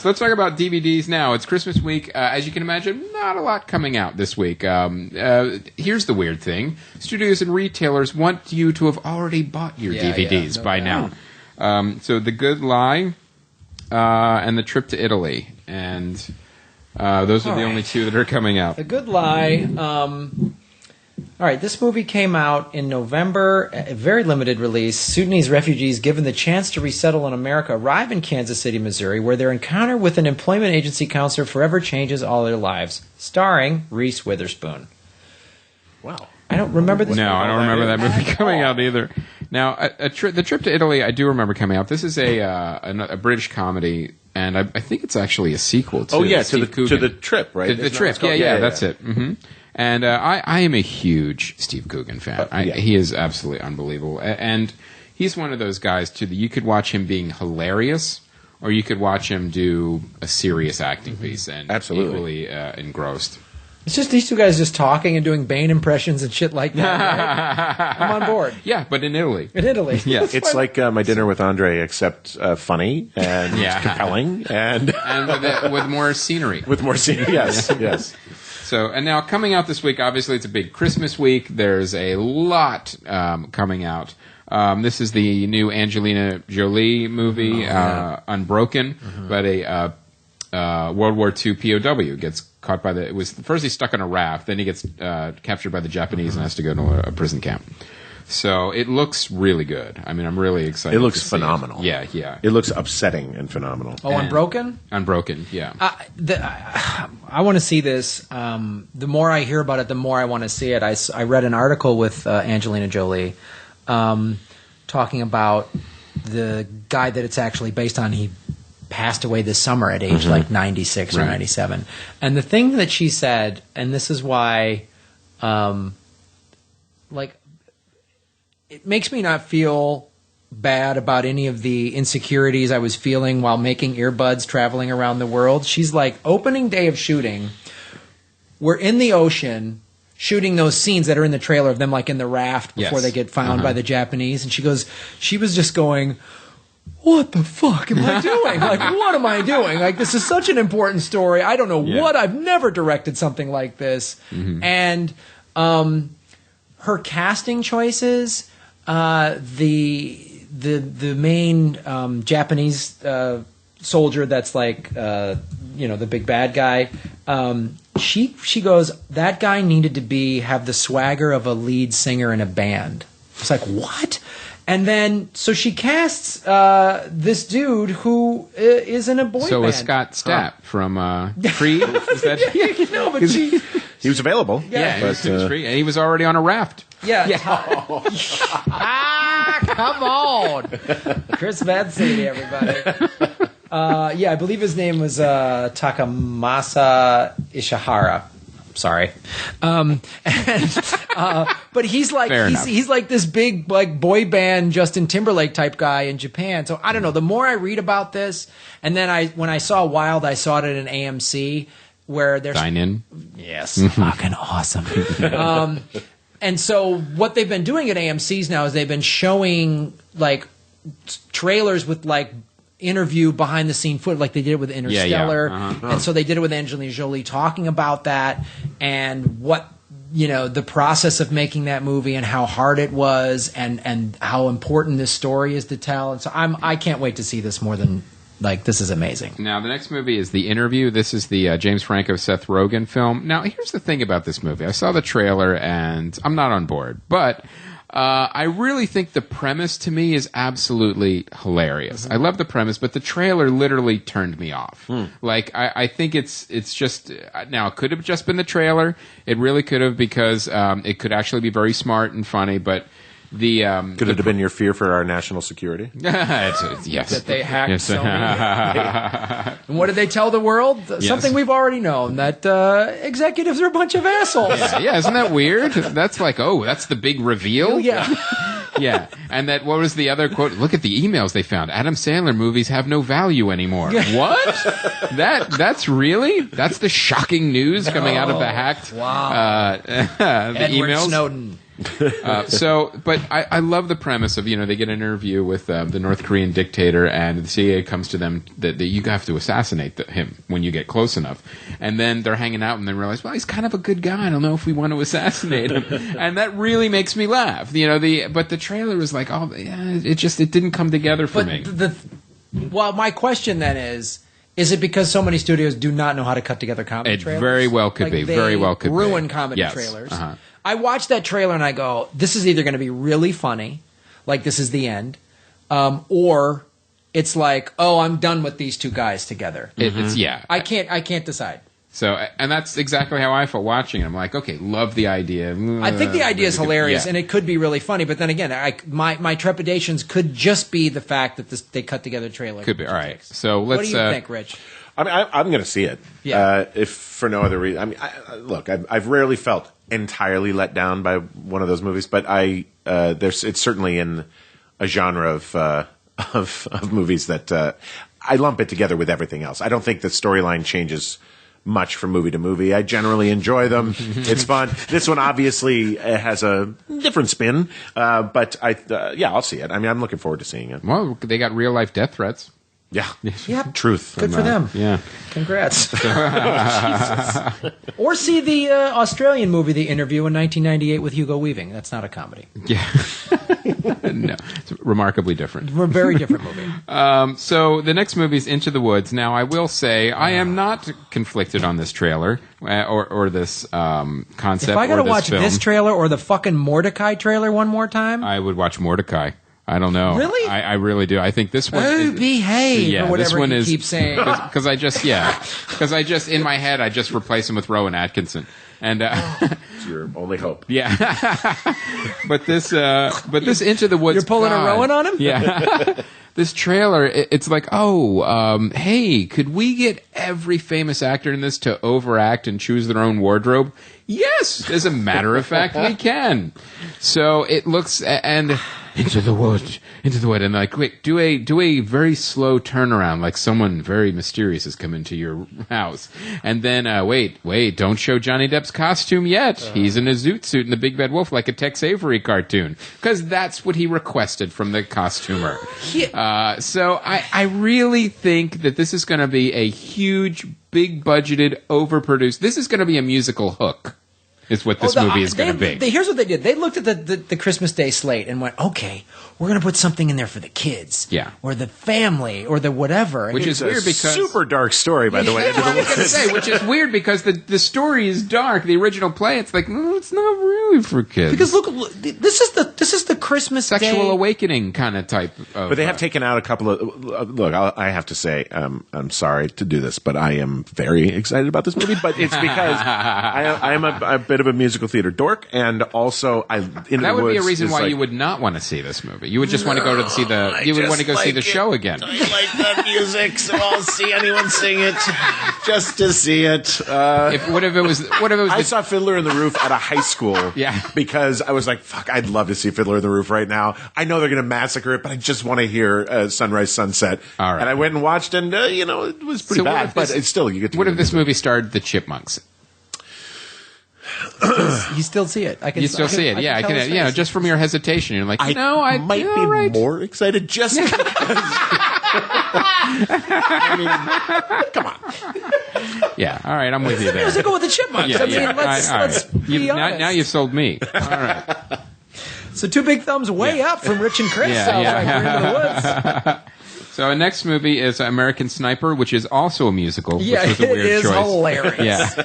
let's talk about DVDs now. It's Christmas week. As you can imagine, not a lot coming out this week. Here's the weird thing. Studios and retailers want you to have already bought your DVDs by now. So The Good Lie and The Trip to Italy. And those are the only two that are coming out. The Good Lie. All right, this movie came out in November, a very limited release. Sudanese refugees, given the chance to resettle in America, arrive in Kansas City, Missouri, where their encounter with an employment agency counselor forever changes all their lives. Starring Reese Witherspoon. Wow. I don't remember this No, movie. I don't remember that movie coming out either. Now, the Trip to Italy, I do remember coming out. This is a British comedy, and I think it's actually a sequel to Steve to Coogan. the Trip, right? The Isn't that Trip, what it's called? yeah, that's it. Hmm. And I am a huge Steve Coogan fan. He is absolutely unbelievable. And he's one of those guys, too, that you could watch him being hilarious, or you could watch him do a serious acting piece and Absolutely. equally engrossed. It's just these two guys just talking and doing Bane impressions and shit like that. Right? I'm on board. Yeah, but in Italy. In Italy. Yeah. It's like My Dinner with Andre, except funny and compelling and with more scenery. with more scenery. Yes, yes. So, and now coming out this week, obviously it's a big Christmas week. There's a lot coming out. This is the new Angelina Jolie movie, Unbroken, but a World War II POW gets caught by first he's stuck on a raft, then he gets captured by the Japanese and has to go to a prison camp. So it looks really good. I mean, I'm really excited. It looks phenomenal. Yeah, yeah. It looks upsetting and phenomenal. Oh, Unbroken? Unbroken, yeah. I want to see this. The more I hear about it, the more I want to see it. I read an article with Angelina Jolie talking about the guy that it's actually based on. He passed away this summer at age like 96 or 97. And the thing that she said, and this is why, it makes me not feel bad about any of the insecurities I was feeling while making earbuds traveling around the world. She's like, opening day of shooting, we're in the ocean shooting those scenes that are in the trailer of them like in the raft before they get found by the Japanese. And she goes, she was just going, what the fuck am I doing? Like, what am I doing? Like, this is such an important story. I don't know what. I've never directed something like this. And her casting choices, the main Japanese soldier that's like the big bad guy. She goes, that guy needed to have the swagger of a lead singer in a band. It's like, what? And then, so she casts this dude who is in a boy band. So was Scott Stapp from Creed? Is that? But he was available. Yeah, he was free, and he was already on a raft. Yeah. Come on. Chris Mancini, everybody. I believe his name was Takamasa Ishihara. Sorry. But he's like he's like this big like boy band Justin Timberlake type guy in Japan. So I don't know. The more I read about this, and then when I saw Wild, I saw it at an AMC where there's Dine-in. Yes, fucking awesome. And so what they've been doing at AMC's now is they've been showing like trailers with like interview behind the scene footage, like they did it with Interstellar. And so they did it with Angelina Jolie talking about that and what, the process of making that movie and how hard it was and how important this story is to tell. And so I can't wait to see this more than this is amazing. Now, the next movie is The Interview. This is the James Franco, Seth Rogen film. Now, here's the thing about this movie. I saw the trailer, and I'm not on board. But I really think the premise, to me, is absolutely hilarious. I love the premise, but the trailer literally turned me off. I think it's just... Now, it could have just been the trailer. It really could have, because it could actually be very smart and funny, but... Could it have been your fear for our national security? Yes. That they hacked so many. And what did they tell the world? Yes. Something we've already known, that executives are a bunch of assholes. Yeah, isn't that weird? That's like, that's the big reveal? Yeah. Yeah. And what was the other quote? Look at the emails they found. Adam Sandler movies have no value anymore. What? That's the shocking news coming out of the hacked the Edward emails. Snowden. But I love the premise of, they get an interview with the North Korean dictator, and the CIA comes to them that you have to assassinate him when you get close enough. And then they're hanging out and they realize, well, he's kind of a good guy. I don't know if we want to assassinate him. And that really makes me laugh. But the trailer was like, it didn't come together for me. Well, my question then is it because so many studios do not know how to cut together comedy trailers? It very well could be. Very well could ruin be. comedy trailers. I watched that trailer and I go, this is either going to be really funny, like this is the end, or it's like, I'm done with these two guys together. I can't decide. So, and that's exactly how I felt watching it. I'm like, okay, love the idea. I think the idea is hilarious, and it could be really funny. But then again, my trepidations could just be the fact that they cut together a trailer. Could be. All right. So let's. What do you think, Rich? I mean, I'm going to see it. Yeah. If for no other reason. I mean, look, I've rarely felt entirely let down by one of those movies, but it's certainly in a genre of movies that I lump it together with everything else. I don't think the storyline changes much from movie to movie. I generally enjoy them. It's fun. This one obviously has a different spin, but I'll see it. I mean, I'm looking forward to seeing it. Well, they got real life death threats. Yeah. Yep. Truth. Good for them. Yeah. Congrats. Jesus. Or see the Australian movie, The Interview, in 1998 with Hugo Weaving. That's not a comedy. Yeah. No, it's remarkably different. We're a very different movie. So the next movie is Into the Woods. Now, I will say I am not conflicted on this trailer or this concept. If I got to or this watch film. this trailer or the fucking Mordecai trailer one more time, I would watch Mordecai. I don't know. Really? I really do. I think this one. oh, behave, Yeah, or whatever this one he is, keeps saying. Because I just in my head I just replace him with Rowan Atkinson, and It's your only hope. yeah. but this Into the Woods. You're pulling God, a Rowan on him? Yeah. This trailer, it's like, hey, could we get every famous actor in this to overact and choose their own wardrobe? Yes, as a matter of fact, we can. So it looks and. Into the wood, and like, wait, do a very slow turnaround, like someone very mysterious has come into your house, and then wait, don't show Johnny Depp's costume yet. He's in a zoot suit in the Big Bad Wolf, like a Tex Avery cartoon, because that's what he requested from the costumer. So I really think that this is going to be a huge, big budgeted, overproduced. This is going to be a musical Hook. Is what this movie is going to be. Here's what they did. They looked at the Christmas Day slate and went, okay, we're going to put something in there for the kids. Yeah. Or the family, or the whatever. Which is weird because... super dark story, by the way. I was going to say, which is weird because the story is dark. The original play, it's like, no, it's not really for kids. Because look, this is the Christmas Sexual Day. awakening kind of type of... But they have taken out a couple of... Look, I have to say, I'm sorry to do this, but I am very excited about this movie. But it's because I am a bit of a musical theater dork, and also that would be a reason why you would not want to see this movie. You would just want to go to see the... You would want to go see the show again. I like that music, so I'll see anyone sing it just to see it. What if it was... I saw Fiddler in the Roof at a high school. Yeah. Because I was like, fuck, I'd love to see Fiddler in the Roof right now. I know they're going to massacre it, but I just want to hear Sunrise, Sunset. All right. And I went and watched, and, it was pretty bad. But it's still, you get to... What if this movie starred the Chipmunks? You still see it. You still see it. Yeah, I can. You know, just from your hesitation, you're like, I might be more excited just because. I mean, come on. Yeah. All right, I'm with you there. Musical with the Chipmunks. Yeah, I mean, let's be honest. Now you've sold me. All right. So 2 big thumbs way up from Rich and Chris. Sounds like we're into the woods. So our next movie is American Sniper, which is also a musical. Yeah, which was a weird it is choice. hilarious.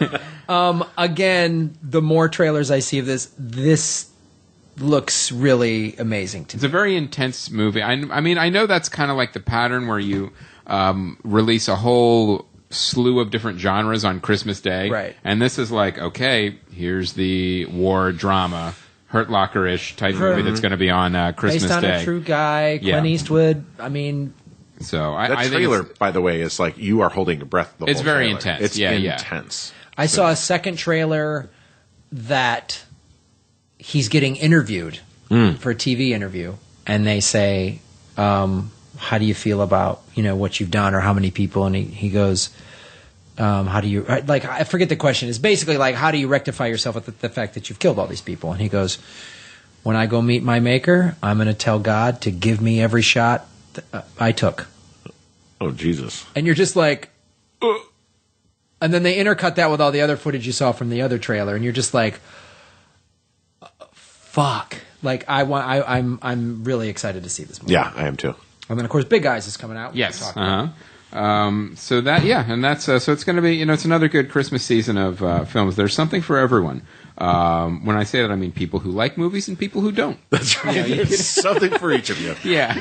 Yeah. Again, the more trailers I see of this looks really amazing to me. It's a very intense movie. I mean, I know that's kind of like the pattern where you release a whole slew of different genres on Christmas Day. Right. And this is like, okay, here's the war drama, Hurt Locker-ish type movie that's going to be on Christmas Based on Day. a true guy, Clint Eastwood. I mean... So I trailer, by the way, is like you are holding your breath. It's very intense. It's intense. Intense. I saw a second trailer that he's getting interviewed for a TV interview, and they say, "How do you feel about what you've done, or how many people?" And he goes, "How do you like?" I forget the question. It's basically like, "How do you rectify yourself with the fact that you've killed all these people?" And he goes, "When I go meet my maker, I'm going to tell God to give me every shot I took." Oh, Jesus. And you're just like, ugh. And then they intercut that with all the other footage you saw from the other trailer, and you're just like, fuck. Like I'm really excited to see this movie. Yeah, I am too. And then of course Big Eyes is coming out. Yes. So that and that's so it's going to be it's another good Christmas season of films. There's something for everyone. When I say that, I mean people who like movies and people who don't. That's right. There's something for each of you. Yeah.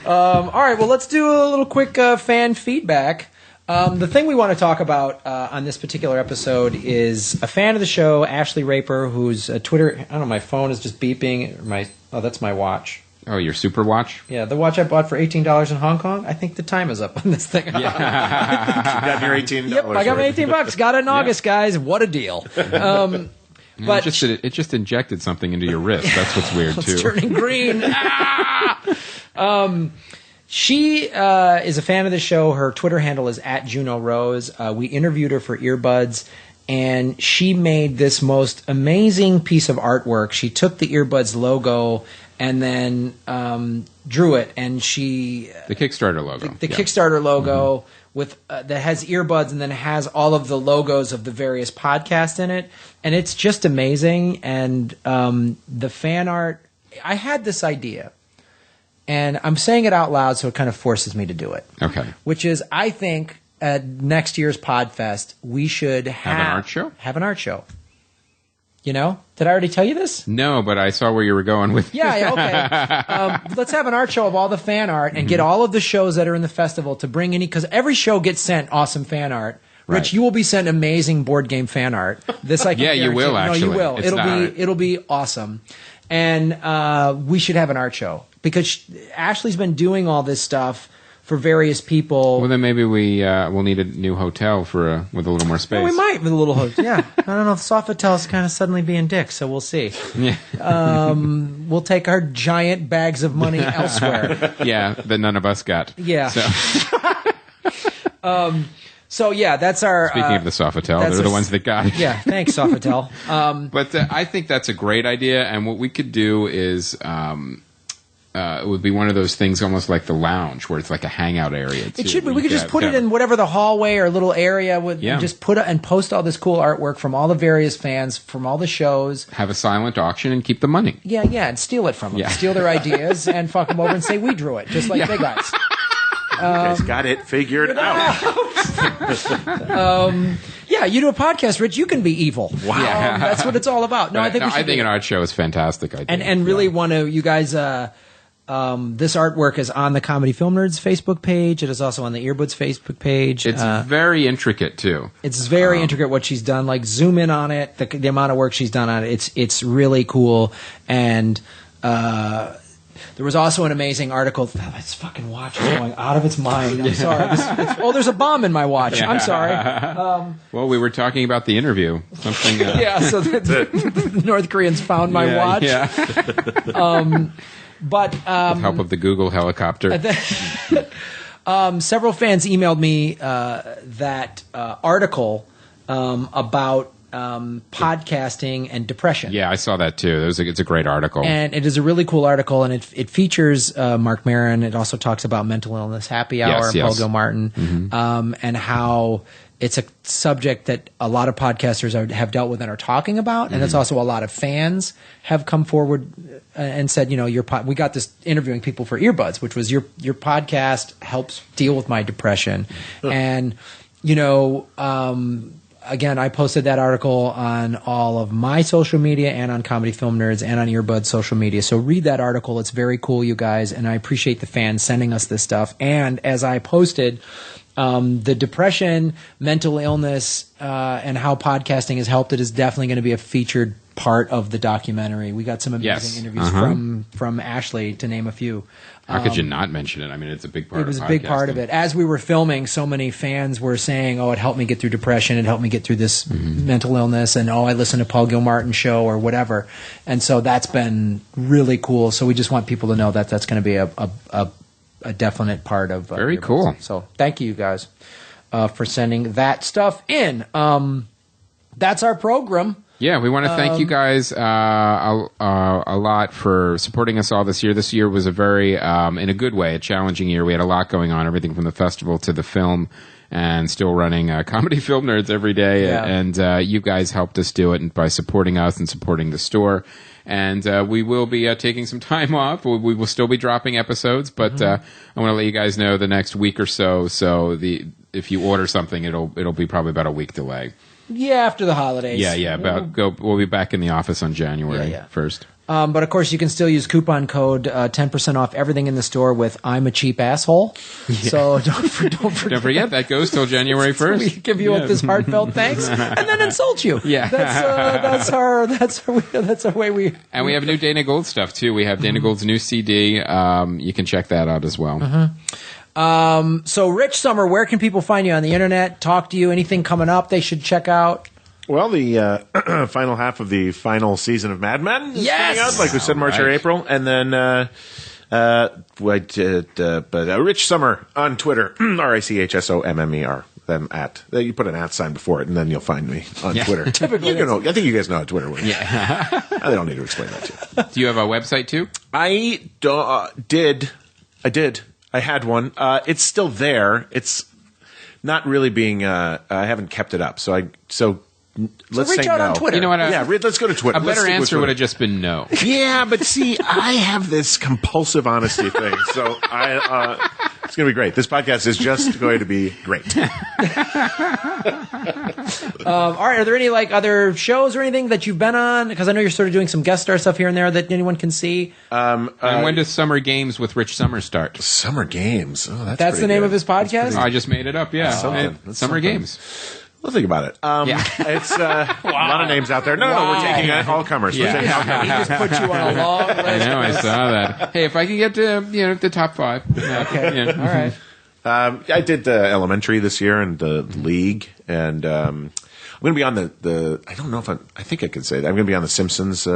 All right. Well, let's do a little quick fan feedback. The thing we want to talk about on this particular episode is a fan of the show, Ashley Raper, whose Twitter. I don't know. My phone is just beeping. That's my watch. Oh, your super watch? Yeah, the watch I bought for $18 in Hong Kong. I think the time is up on this thing. Yeah. You got your $18. Yep, I got my $18. Got it in August, guys. What a deal. But it just injected something into your wrist. That's what's weird, too. It's turning green. She is a fan of the show. Her Twitter handle is @JunoRose. We interviewed her for Earbuds, and she made this most amazing piece of artwork. She took the Earbuds logo and then drew it, and the Kickstarter logo. The Kickstarter logo with that has earbuds and then has all of the logos of the various podcasts in it, and it's just amazing. And the fan art, I had this idea, and I'm saying it out loud, so it kind of forces me to do it. Okay. Which is, I think at next year's Podfest we should have an art show. Have an art show. You know? Did I already tell you this? No, but I saw where you were going with. Yeah, okay. Let's have an art show of all the fan art and get all of the shows that are in the festival to bring any, because every show gets sent awesome fan art. Rich, Right. you will be sent amazing board game fan art. This I can Yeah, you guarantee. will, No, actually. you will. It's It'll be awesome. And we should have an art show because Ashley's been doing all this stuff for various people. Well, then maybe we'll need a new hotel with a little more space. Well, we might with a little host. Yeah, I don't know if Sofitel's kind of suddenly being dicks, so we'll see. Yeah. We'll take our giant bags of money elsewhere. Yeah, that none of us got. Yeah. So, So yeah, that's our. speaking of the Sofitel, that's they're the our- ones that got it. Yeah, thanks, Sofitel. But I think that's a great idea, and what we could do is it would be one of those things almost like the lounge, where it's like a hangout area. It should be. We could just put it in whatever the hallway or little area with. Yeah. Just put it and post all this cool artwork from all the various fans from all the shows. Have a silent auction and keep the money. Yeah, and steal it from them. Yeah. Steal their ideas and fuck them over and say we drew it, just like Big Eyes. You guys got it figured out. Yeah, you do a podcast, Rich. You can be evil. Wow, Yeah. that's what it's all about. No, I think we should. I think an art show is a fantastic idea. and really want to. You guys, this artwork is on the Comedy Film Nerds Facebook page. It is also on the Earbuds Facebook page. It's very intricate too. It's very intricate what she's done. Like zoom in on it, the amount of work she's done on it. It's really cool. And there was also an amazing article. This fucking watch is going out of its mind. I'm sorry. There's a bomb in my watch. I'm sorry. Well, we were talking about the interview. Something. Yeah, so the North Koreans found my watch. Yeah. But With help of the Google helicopter. several fans emailed me that article about podcasting and depression. Yeah, I saw that too. It's a great article. And it is a really cool article, and it features Mark Maron. It also talks about mental illness happy hour and Paul Gilmartin, and how it's a subject that a lot of podcasters have dealt with and are talking about, and it's also a lot of fans have come forward and said, you know, we got this interviewing people for Earbuds, which was your podcast helps deal with my depression, and you know. Again, I posted that article on all of my social media and on Comedy Film Nerds and on Earbuds social media. So read that article. It's very cool, you guys, and I appreciate the fans sending us this stuff. And as I posted, the depression, mental illness, and how podcasting has helped it is definitely going to be a featured part of the documentary. We got some amazing interviews from Ashley, to name a few. How could you not mention it? I mean, it's a big part of it. It was a big part of it. As we were filming, so many fans were saying, it helped me get through depression. It helped me get through this mental illness. And, I listened to Paul Gilmartin's show or whatever. And so that's been really cool. So we just want people to know that that's going to be a definite part of Very Earbuds. cool. So thank you guys for sending that stuff in. That's our program. Yeah, we want to thank you guys a lot for supporting us all this year. This year was a very, in a good way, a challenging year. We had a lot going on, everything from the festival to the film, and still running Comedy Film Nerds every day. Yeah. And you guys helped us do it by supporting us and supporting the store. And we will be taking some time off. We will still be dropping episodes, but I want to let you guys know the next week or so. So if you order something, it'll be probably about a week delay. Yeah, after the holidays. Yeah. We'll be back in the office on January 1st. But of course, you can still use coupon code 10% off everything in the store with "I'm a cheap asshole." Yeah. So don't forget that goes till January 1st. We give you this heartfelt thanks and then insult you. Yeah, that's our way we. And we have new Dana Gould stuff too. We have Dana Gould's new CD. You can check that out as well. So, Rich Sommer, where can people find you on the internet? Talk to you. Anything coming up they should check out? Well, the final half of the final season of Mad Men is coming out, like we said, March or April. And then Rich Sommer on Twitter, RICHSOMMER. Them at you put an @ sign before it, and then you'll find me on Twitter. Typically, I think you guys know how Twitter works. Yeah, I don't need to explain that to you. Do you have a website too? I did. I had one. It's still there. It's not really being. I haven't kept it up. So let's reach say out no. on Twitter. You know what? Let's go to Twitter. A better answer would have just been no. Yeah, but see, I have this compulsive honesty thing, so it's going to be great. This podcast is just going to be great. All right. Are there any other shows or anything that you've been on? Because I know you're sort of doing some guest star stuff here and there that anyone can see. And when does Summer Games with Rich Sommer start? Summer Games. Oh, that's the name of his podcast? I just made it up. Yeah, That's Summer Games. We'll think about it. It's a lot of names out there. No, we're taking all comers. Yeah. He just put you on a long list. I know, I saw that. Hey, if I can get to the top 5. Okay. Yeah. All right. I did Elementary this year and the League, and I'm going to be on the. I don't know if I think I can say that. I'm going to be on the Simpsons.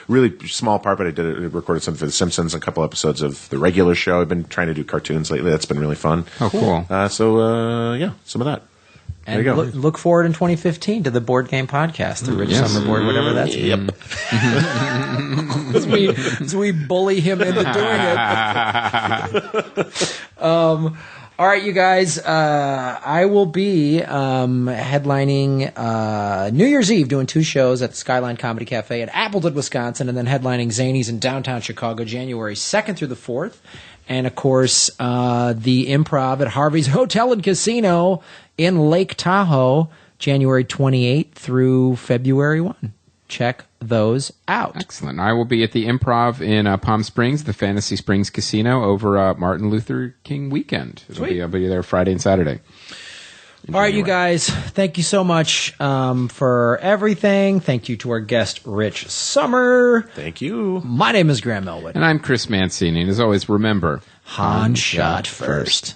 Really small part, but I recorded something for the Simpsons, a couple episodes of the regular show. I've been trying to do cartoons lately. That's been really fun. Oh, cool. Some of that. And there you go. Look forward in 2015 to the Board Game Podcast, the Rich Sommer Board, whatever that's. Yep. As we bully him into doing it. All right, you guys. I will be headlining New Year's Eve, doing 2 shows at the Skyline Comedy Cafe at Appleton, Wisconsin, and then headlining Zanies in downtown Chicago, January 2nd through the 4th. And, of course, the Improv at Harvey's Hotel and Casino in Lake Tahoe, January 28th through February 1. Check those out. Excellent. I will be at the Improv in Palm Springs, the Fantasy Springs Casino, over Martin Luther King weekend. I'll be there Friday and Saturday. All right, you guys, thank you so much for everything. Thank you to our guest, Rich Sommer. Thank you. My name is Graham Elwood. And I'm Chris Mancini. And as always, remember, Han shot first.